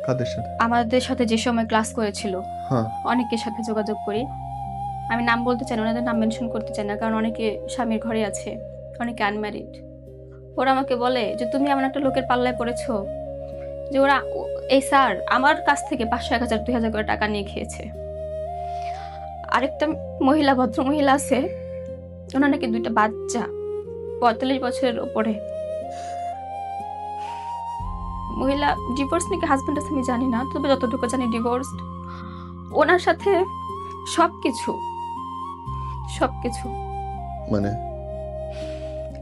কাদের সাথে? আমাদের সাথে যে সময় ক্লাস করেছিল হ্যাঁ, অনেকের সাথে যোগাযোগ করি। আমি নাম বলতে চাই না, ওনাদের নাম মেনশন করতে চাই না, কারণ অনেকে স্বামীর ঘরে আছে, অনেকে আনম্যারিড। ওরা আমাকে বলে যে তুমি এমন একটা লোকের পাল্লায় পড়েছো যে এই স্যার আমার কাছ থেকে 500, 1000, 2000 করে টাকা নিয়ে খেয়েছে। আরেকটা মহিলা, ভদ্র মহিলা আছে, ওনার নাকি 2টা বাচ্চা, 45 বছরের ওপরে। মহিলা ডিভোর্স নাকি হাজবেন্ড আছে আমি জানি না, তবে যতটুকু জানি ডিভোর্সড। ওনার সাথে সবকিছু মানে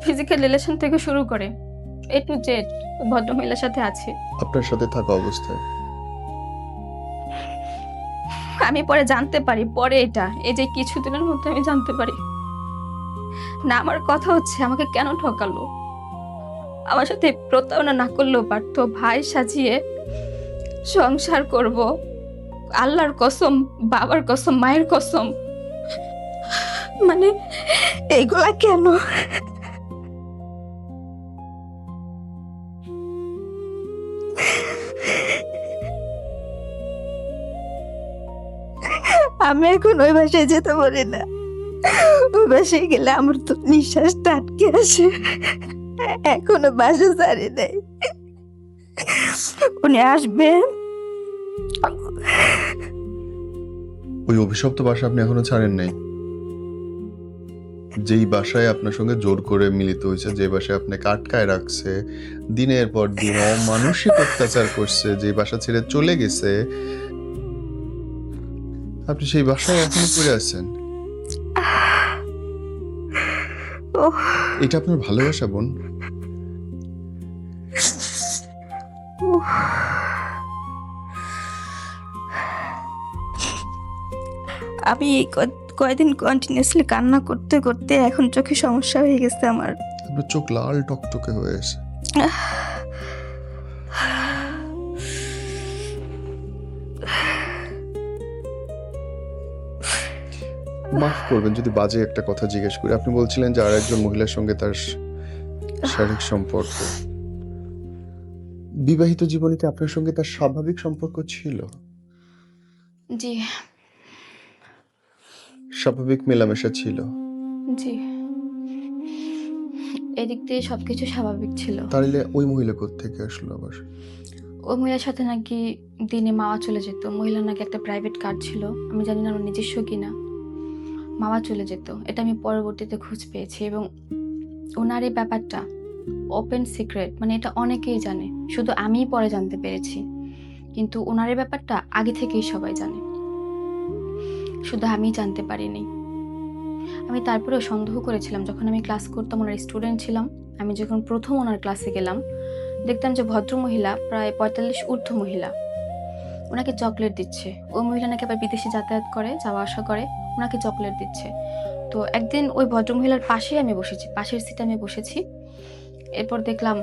ফিজিক্যাল রিলেশন থেকে শুরু করে A to Z ভদ্রমহিলার সাথে আছে। আপনার সাথে থাকা অবস্থায়? আমি পরে জানতে পারি, পরে এটা এই যে কিছুদিনের মধ্যে আমি জানতে পারি না। আমার কথা হচ্ছে আমাকে কেন ঠকালো, আমার সাথে প্রতারণা না করলেও পারতো, ভাই সাজিয়ে সংসার করব, আল্লাহর কসম, বাবার কসম, মায়ের কসম, মানে এইগুলা কেন? আমি এখন ওই বাসায় যেতে পারি না, ওই বাসায় গেলে আমার তো নিঃশ্বাসটা আটকে আসে, এখনো বাসা ছাড়ি নাই। উনি আসবে, ওই অভিশপ্ত বাসা আপনি এখনো ছাড়েন নাই? যেই বাসায় আপনার সঙ্গে জোর করে মিলিত হয়েছে, যে বাসায় আপনাকে আটকায় রাখছে, দিনের পর দিন অমানসিক অত্যাচার করছে, যে বাসা ছেড়ে চলে গেছে, আপনি সেই বাসায় এখনো পড়ে আছেন? এটা আপনার ভালোবাসা বোন? আমি কয়দিন কন্টিনিউয়াসলি কান্না করতে করতে এখন চোখে সমস্যা হয়ে গেছে আমার। আপনার চোখ লাল টকটকে হয়ে আছে। মাফ করবেন যদি বাজে একটা কথা জিজ্ঞেস করি। আপনি বলছিলেন যে আর একজন মহিলার সঙ্গে তার শারীরিক সম্পর্ক। বিবাহিত জীবনে কি আপনার সঙ্গে তার স্বাভাবিক সম্পর্ক ছিল? জি স্বাভাবিক মেলামেশা ছিল? জি, এদিক দিয়ে সবকিছু স্বাভাবিক ছিল। তাহলে ওই মহিলা কোত্থেকে আসলো আবার? ওই মহিলার সাথে নাকি দিনে মাওয়া চলে যেত। মহিলার নাকি একটা প্রাইভেট কার ছিল, আমি জানি না আমার নিজস্ব কিনা। মাওয়া চলে যেত, এটা আমি পরবর্তীতে খোঁজ পেয়েছি। এবং ওনার এই ব্যাপারটা ওপেন সিক্রেট, মানে এটা অনেকেই জানে, শুধু আমিই পরে জানতে পেরেছি। কিন্তু ওনার এই ব্যাপারটা আগে থেকেই সবাই জানে, শুধু আমিই জানতে পারিনি। আমি তারপরেও সন্দেহ করেছিলাম, যখন আমি ক্লাস করতাম, ওনার স্টুডেন্ট ছিলাম। আমি যখন প্রথম ওনার ক্লাসে গেলাম, দেখতাম যে ভদ্র মহিলা, প্রায় 45 ঊর্ধ্ব মহিলা, ওনাকে চকলেট দিচ্ছে। ওই মহিলা নাকি আবার বিদেশে যাতায়াত করে, যাওয়া আসা করে, ওনাকে চকলেট দিচ্ছে। তো একদিন ওই ভদ্রমহিলার পাশেই আমি বসেছি, পাশের সিটে আমি বসেছি। এরপর দেখলাম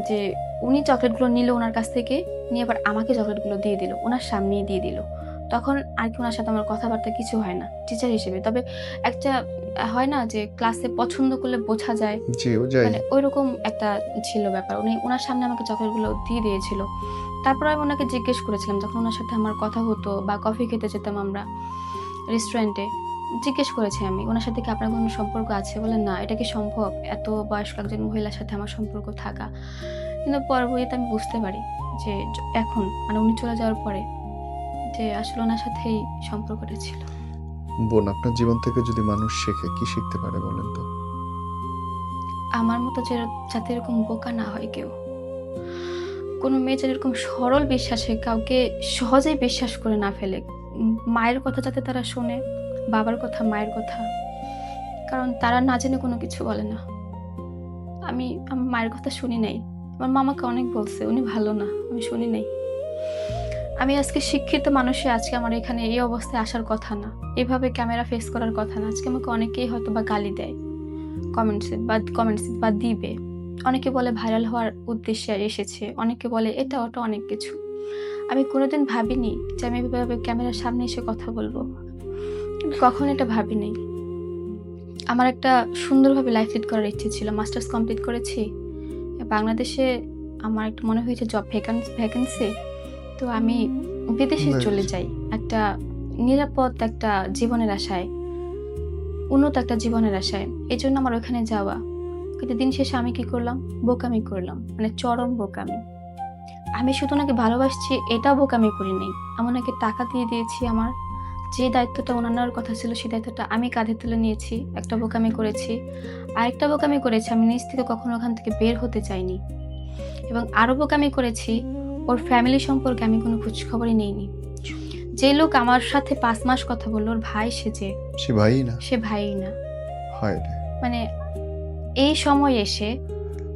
যে উনি চকলেটগুলো নিল ওনার কাছ থেকে, নিয়ে আবার আমাকে চকলেটগুলো দিয়ে দিল, ওনার সামনেই দিয়ে দিল। তখন আর কি ওনার সাথে আমার কথাবার্তা কিছু হয় না টিচার হিসেবে। তবে একটা হয় না যে ক্লাসে পছন্দ করলে বোঝা যায়, জি, ও যাই। মানে ঐরকম একটা ছিল ব্যাপার। উনি উনার সামনে আমাকে চকলেটগুলো দিয়ে দিয়েছিল। তারপর আমি ওনাকে জিজ্ঞেস করেছিলাম, যখন ওনার সাথে আমার কথা হতো বা কফি খেতে যেতাম আমরা রেস্টুরেন্টে, জিজ্ঞেস করেছি আমি, "ওনার সাথে কি আপনার কোনো সম্পর্ক আছে?" বললেন, "না, এটা কি সম্ভব? এত বয়স্ক একজন মহিলার সাথে আমার সম্পর্ক থাকা?" কিন্তু পরবর্তীতে আমি বুঝতে পারি যে এখন মানে উনি চলে যাওয়ার পরে যে আসলে ওনার সাথেই সম্পর্কটা ছিল। বোন, আপনার জীবন থেকে যদি মানুষ শেখে, কি শিখতে পারে বলেন তো? আমার মতো যাতে এরকম বোকা না হয় কেউ। কোনো মেয়ে যেন এরকম সরল বিশ্বাসে কাউকে সহজেই বিশ্বাস করে না ফেলে। মায়ের কথা যাতে তারা শোনে, বাবার কথা, মায়ের কথা। কারণ তারা না জেনে কোনো কিছু বলে না। আমি আমার মায়ের কথা শুনি নাই। আমার মা আমাকে অনেক বলছে, উনি ভালো না। আমি শুনি নাই। আমি আজকে শিক্ষিত মানুষে আজকে আমার এখানে এই অবস্থায় আসার কথা না। এভাবে ক্যামেরা ফেস করার কথা না। আজকে আমাকে অনেকেই হয়তোবা গালি দেয়। কমেন্টসে বা দিবে। অনেকে বলে ভাইরাল হওয়ার উদ্দেশ্যে এসেছে। অনেকে বলে এটা ওটা অনেক কিছু। আমি কোনোদিন ভাবিনি যে আমি এভাবে ক্যামেরার সামনে এসে কথা বলব। কিন্তু কখনো এটা ভাবি নাই। আমার একটা সুন্দরভাবে লাইফ লিড করার ইচ্ছে ছিল। মাস্টার্স কমপ্লিট করেছি। বাংলাদেশে আমার একটা মনে হয়েছে জব ভ্যাকেন্সি। তো আমি বিদেশে বেশ। চলে যাই। একটা নিরাপদ একটা জীবনের আশায়, উন্নত একটা জীবনের আশায়। এজন্য আমার ওখানে যাওয়া। কিন্তু দিন শেষে আমি কি করলাম? বোকামি করলাম। মানে চরম বোকামি। আমি শুধু ওনাকে ভালোবাসছি এটাও বোকামি করি নাই। আমি ওনাকে টাকা দিয়ে দিয়েছি আমার। যে দায়িত্বটা ওনার নেওয়ার কথা ছিল সেই দায়িত্বটা আমি কাঁধে তুলে নিয়েছি। একটা বোকামি করেছি। আরেকটা বোকামি করেছি, আমি নিজ থেকে কখনো ওখান থেকে বের হতে চাইনি। এবং আরো বোকামি করেছি, ওর ফ্যামিলি সম্পর্কে আমি কোনো খোঁজখবরই নেইনি। যে লোক আমার সাথে ৫ মাস কথা বলল, ওর ভাই সেজে, সে ভাই না। সে ভাইই না। হয় রে। মানে এই সময় এসে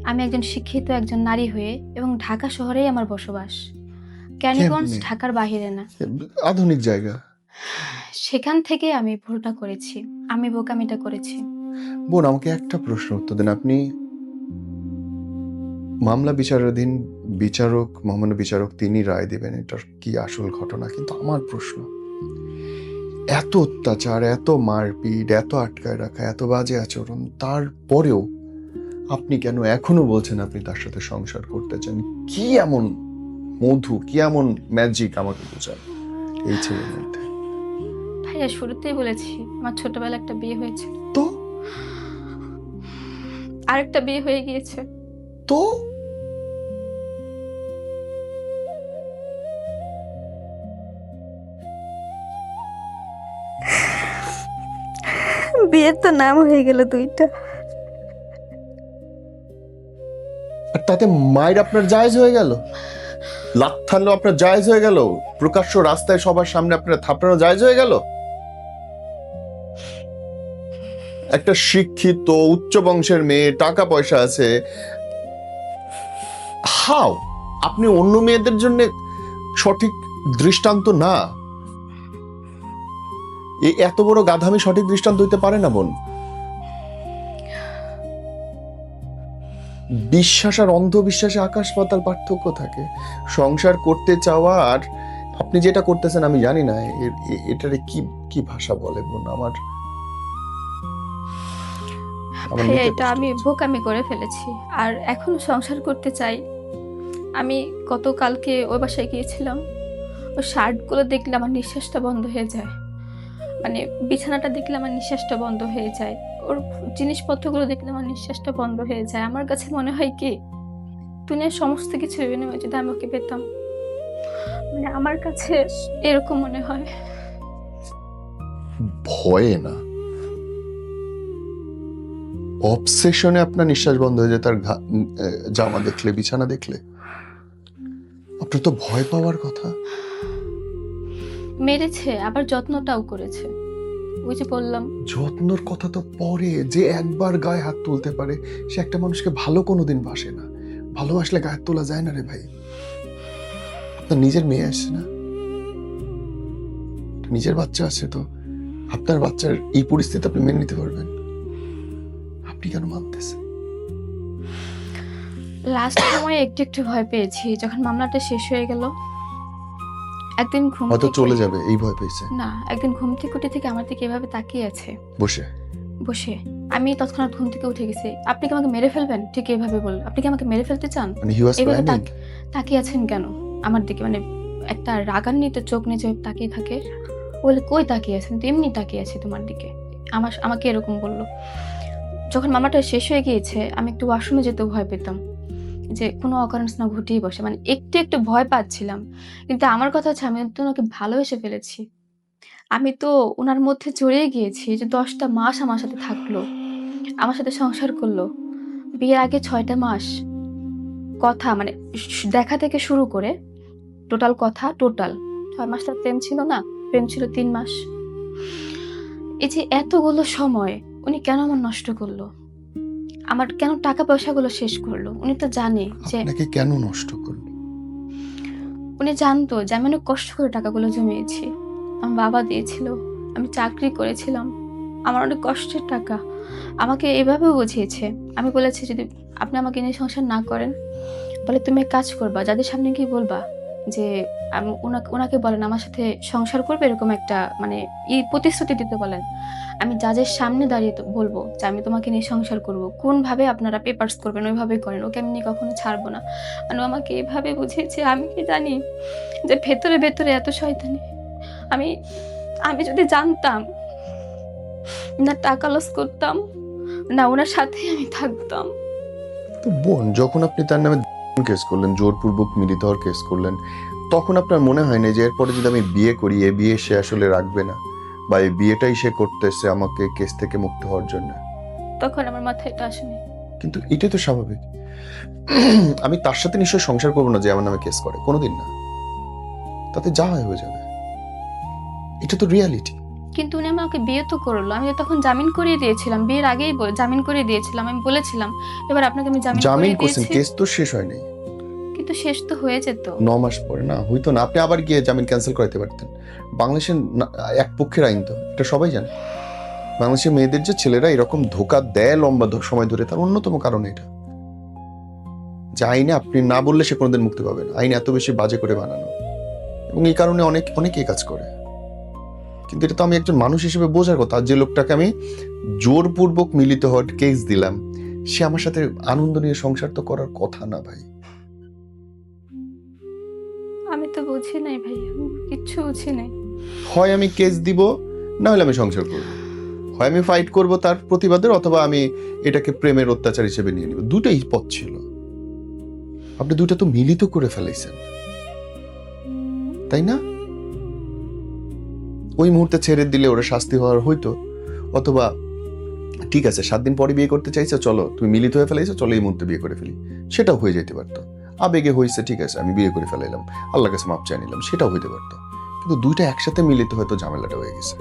আমি একজন শিক্ষিত একজন নারী হয়ে এবং ঢাকা শহরেই আমার বসবাস। কেরানীগঞ্জ কেমনে? ঢাকার বাহিরে না। আধুনিক জায়গা। সেখান থেকে আমি ভুলটা করেছি। আমি বোকামিটা করেছি। বোন, আমাকে একটা প্রশ্ন উত্তর দেন। আপনি মামলা বিচারাধীন মহামান্য বিচারক তিনি রায় দিবেন এটার কি আসল ঘটনা। কিন্তু আমার প্রশ্ন, এত অত্যাচার, এত মারপিট, এত আটকায় রাখা, এত বাজে আচরণ, তারপরেও আপনি কেন এখনো বলছেন আপনি তার সাথে সংসার করতে চান? কি এমন মধু, কি এমন ম্যাজিক আমাকে বোঝান এই ছেলের মধ্যে? ভাইয়া শুরুতেই বলেছি আমার ছোটবেলায় একটা বিয়ে হয়েছিল। তো আরেকটা বিয়ে হয়ে গিয়েছে। তো বিয়ের তো নাম হয়ে গেল ২টা। আর তাতে মায়ের আপনার জায়েজ হয়ে গেল, লাথানো আপনার জায়েজ হয়ে গেল, প্রকাশ্য রাস্তায় সবার সামনে আপনার থাপড়ানো জায়েজ হয়ে গেল। একটা শিক্ষিত উচ্চ বংশের মেয়ে, টাকা পয়সা আছে, হাও আপনি অন্য মেয়েদের জন্য সঠিক দৃষ্টান্ত না? এই এত বড় গাধামি সঠিক দৃষ্টান্ত হইতে পারে না বোন। বিশ্বাস আর অন্ধবিশ্বাসে আকাশ পাতাল পার্থক্য থাকে। সংসার করতে চাওয়া আর আপনি যেটা করতেছেন আমি জানি না এটারে কি কি ভাষা বলে বোন। আমার ভাইয়া নিতে এটা কষ্ট আমি হচ্ছে। বোকামি করে ফেলেছি। আর এখনো সংসার করতে চাই। আমি গতকালকে ওই বাসায় গিয়েছিলাম। ওর শার্টগুলো দেখলে আমার নিঃশ্বাসটা বন্ধ হয়ে যায়। মানে বিছানাটা দেখলে আমার নিঃশ্বাসটা বন্ধ হয়ে যায়। ওর জিনিসপত্রগুলো দেখলে আমার নিঃশ্বাসটা বন্ধ হয়ে যায়। আমার কাছে মনে হয় কি দুনিয়ার সমস্ত কিছুর বিনিময়ে যদি আমি ওকে পেতাম। মানে আমার কাছে এরকম মনে হয়। ভয়ে না, অবসেশনে আপনার নিঃশ্বাস বন্ধ হয়ে যায় তার জামা দেখলে, বিছানা দেখলে। আপনার তো ভয় পাওয়ার কথা। মেরেছে আবার যত্নটাও করেছে। ওই যে বললাম যত্নর কথা তো পরে, যে একবার গায়ে হাত তুলতে পারে সে একটা মানুষকে ভালো কোনোদিন বাসে না। ভালোবাসলে গায়ে হাত তোলা যায় না রে ভাই। আপনার নিজের মেয়ে আসছে না, নিজের বাচ্চা আছে, তো আপনার বাচ্চার এই পরিস্থিতি আপনি মেনে নিতে পারবেন? আপনি কেন মানতেছেন? লাস্ট সময়ে একটু একটু ভয় পেয়েছি যখন মামলাটা শেষ হয়ে গেল। একদিন ঘুম হয়তো থেকে চলে যাবে এই ভয় পেয়েছে। না, একদিন ঘুম থেকে উঠে থেকে আমার দিকে এভাবে তাকিয়ে আছে বসে বসে। আমি তৎক্ষণাৎ ঘুম থেকে উঠে গেছি। আপনি কি আমাকে মেরে ফেলবেন? ঠিক এভাবে বলল। আপনি কি আমাকে মেরে ফেলতে চান? মানে হি ওয়াজ এভাবে প্ল্যানিং। তাকিয়ে আছেন কেন আমার দিকে? মানে একটা রাগান্বিত চোখ নিয়ে যে তাকিয়ে থাকে। বলে কই তাকিয়ে আছেন? তো এমনি তাকিয়ে আছি তোমার দিকে। আমাকে এরকম বলল। যখন মামলাটা শেষ হয়ে গিয়েছে আমি একটু ওয়াশরুমে যেতেও ভয় পেতাম। যে কোনো অকারেন্স না ঘটিয়ে বসে। মানে একটু একটু ভয় পাচ্ছিলাম। কিন্তু আমার কথা হচ্ছে আমি তো ওনাকে ভালোবেসে ফেলেছি। আমি তো উনার মধ্যে জড়িয়ে গিয়েছি যে ১০ টা মাস আমার সাথে থাকলো। আমার সাথে সংসার করলো। বিয়ের আগে ৬ টা মাস কথা মানে দেখা থেকে শুরু করে টোটাল কথা টোটাল ৬ মাস তার প্রেম ছিল না? প্রেম ছিল ৩ মাস। এই যে এতগুলো সময় উনি কেন আমার নষ্ট করলো? আমার কেন টাকা পয়সাগুলো শেষ করলো? উনি তো জানে যে আপনাকে কেন নষ্ট করলো? উনি জানতো যে আমি অনেক কষ্ট করে টাকাগুলো জমিয়েছি। আমার বাবা দিয়েছিল। আমি চাকরি করেছিলাম। আমার অনেক কষ্টের টাকা। আমাকে এভাবেও বুঝিয়েছে। আমি বলেছি যদি আপনি আমাকে নিয়ে সংসার না করেন, তাহলে তুমি এক কাজ করবা। যাদের সামনে গিয়ে বলবা যে উনাকে বলেন আমার সাথে সংসার করবে এরকম একটা মানে প্রতিশ্রুতি দিতে বলেন। আমি জাজের সামনে দাঁড়িয়ে বলবো যে আমি তোমাকে নিয়ে সংসার করব। কোনভাবে আপনারা পেপারস করবেন ওইভাবেই করেন। ওকে আমি নিয়ে কখনো ছাড়বো না। মানে ও আমাকে এভাবে বুঝিয়েছে আমি কি জানি যে ভেতরে, ভেতরে এত শয়তানি। আমি আমি যদি জানতাম না টাকা লস করতাম, না উনার সাথেই আমি থাকতাম। তো বোন, যখন আপনি তার নামে কেস করলেন, জোরপূর্বক মিলিত হওয়ার কেস করলেন, তখন আপনার মনে হয় না যে এরপরে যদি আমি বিয়ে করি, এ বিয়ে সে আসলে রাখবে না, বা এই বিয়েটাই সে করতেছে আমাকে কেস থেকে মুক্ত হওয়ার জন্য? তখন আমার মাথায় এটা আসেনি। কিন্তু এটাই তো স্বাভাবিক। আমি তার সাথে নিশ্চয়ই সংসার করবো না যে আমার নামে কেস করে, কোনোদিন না। তাতে যা হয় হয়ে যাবে, এটা তো রিয়ালিটি। কিন্তু উনি আমাকে বিয়ে তো করলো। আমি তো তখন জামিন করিয়ে দিয়েছিলাম। বিয়ের আগেই জামিন করিয়ে দিয়েছিলাম। আমি বলেছিলাম, "এবার আপনাকে আমি জামিন জামিন করিয়ে করছেন, দিয়েছি।" কেস তো শেষ হয়নি। কিন্তু শেষ তো হয়ে যেত। 9 মাস পরে না হইতো না, আপনি আবার গিয়ে জামিন ক্যান্সেল করাইতে পারতেন। বাংলাদেশের এক পক্ষের আইন তো, এটা সবাই জানে। বাংলাদেশের মেয়েদের যে ছেলেরা এরকম ধোকা দেয় লম্বা সময় ধরে, তার অন্যতম কারণ এটা যে আইনে আপনি না বললে সে কোনোদিন মুক্তি পাবে না। আইন এত বেশি বাজে করে বানানো, এবং এই কারণে অনেকেই কাজ করে। কিন্তু এটা তো আমি একজন মানুষ হিসেবে বোঝার কথা। যে লোকটাকে আমি জোরপূর্বক মিলিত হওয়ার কেস দিলাম, সে আমার সাথে আনন্দ নিয়ে সংসার তো করার কথা না ভাই। আমি তো বুঝি নাই ভাই। আমি কিচ্ছু বুঝি নাই। হয় আমি কেস দিব, না হলে আমি সংসার করব। হয় আমি ফাইট করব তার প্রতিবাদের, অথবা আমি এটাকে প্রেমের অত্যাচার হিসেবে নিয়ে নিব। দুটোই পথ ছিল। আপনি দুটো তো মিলিত করে ফেলাইছেন, তাই না? ওই মুহূর্তে ছেড়ে দিলে ওরা শাস্তি হওয়ার হইতো, অথবা ঠিক আছে 7 দিন পরে বিয়ে করতে চাইছো, চলো তুমি মিলিত হয়ে ফেলাইছো, চলো এই মুহূর্তে বিয়ে করে ফেলি, সেটাও হয়ে যেতে পারতো। আবেগে হয়েছে, ঠিক আছে আমি বিয়ে করে ফেলাইলাম, আল্লাহর কাছে মাপ চাই নিলাম, সেটাও হইতে পারতো। কিন্তু দুইটা একসাথে মিলিত হয়তো ঝামেলাটা হয়ে গেছে।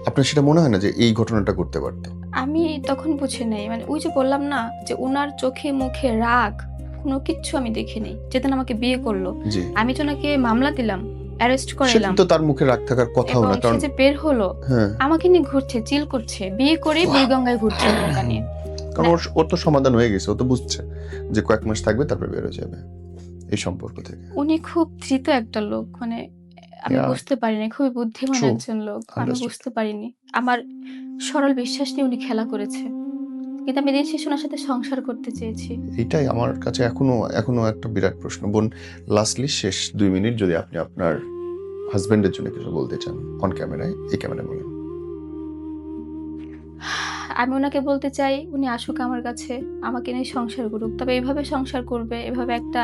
আপনার সেটা মনে হয় না যে এই ঘটনাটা করতে পারতো? আমি তখন বুঝি নাই। মানে ওই যে বললাম না যে উনার চোখে মুখে রাগ কোনো কিচ্ছু আমি দেখিনি। যেদিন আমাকে বিয়ে করলো, জি, আমি তো ওনাকে মামলা দিলাম, অ্যারেস্ট সেদিন করাইলাম। তো তার মুখে রাগ থাকার কথাও এবং না, সে কারণ যে বের হলো হ্যাঁ, আমাকে নিয়ে ঘুরছে, চিল করছে। বিয়ে করেই বুড়িগঙ্গায় ঘুরছে নৌকা নিয়ে। কারণ ওর তো সমাধান হয়ে গেছে, ও তো বুঝছে যে কয়েক মাস থাকবে তারপর বের হয়ে যাবে এই সম্পর্ক থেকে। উনি খুব ধীত একটা লোক। মানে আমি Yeah, বুঝতে পারিনি। খুবই বুদ্ধিমান true, একজন লোক। আমি understood. বুঝতে পারিনি। আমার সরল বিশ্বাস নিয়ে উনি খেলা করেছে। কিন্তু আমি দিন শেষে উনার সাথে সংসার করতে চেয়েছি। এটাই আমার কাছে এখনো একটা বিরাট প্রশ্ন। বোন, লাস্টলি শেষ 2 মিনিট যদি আপনি আপনার হাজবেন্ডের জন্য কিছু বলতে চান অন ক্যামেরায়, এই ক্যামেরায় বলেন। আমি উনাকে বলতে চাই উনি আসুক আমার কাছে, আমাকে নিয়ে সংসার করুক। তবে এভাবে সংসার করবে, এভাবে একটা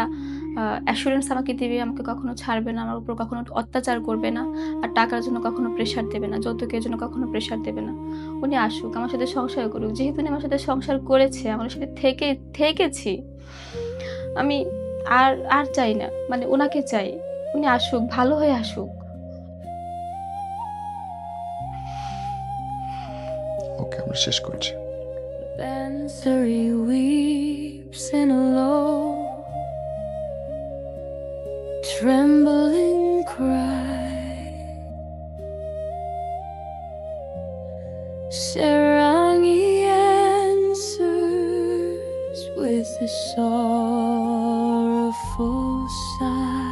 অ্যাসুরেন্স আমাকে দিবে, আমাকে কখনো ছাড়বে না, আমার উপর কখনো অত্যাচার করবে না। আর টাকার জন্য কখনো প্রেশার দেবে না, যৌতুকের জন্য কখনো প্রেশার দেবে না। উনি আসুক, আমার সাথে সংসার করুক। যেহেতু উনি আমার সাথে সংসার করেছে, আমার সাথে থেকেছি। আমি আর আর চাই না। মানে উনাকে চাই। উনি আসুক, ভালো হয়ে আসুক। ওকে, আমরা শেষ করছি। Dancery weeps in a low, trembling cry. the sorrowful sigh.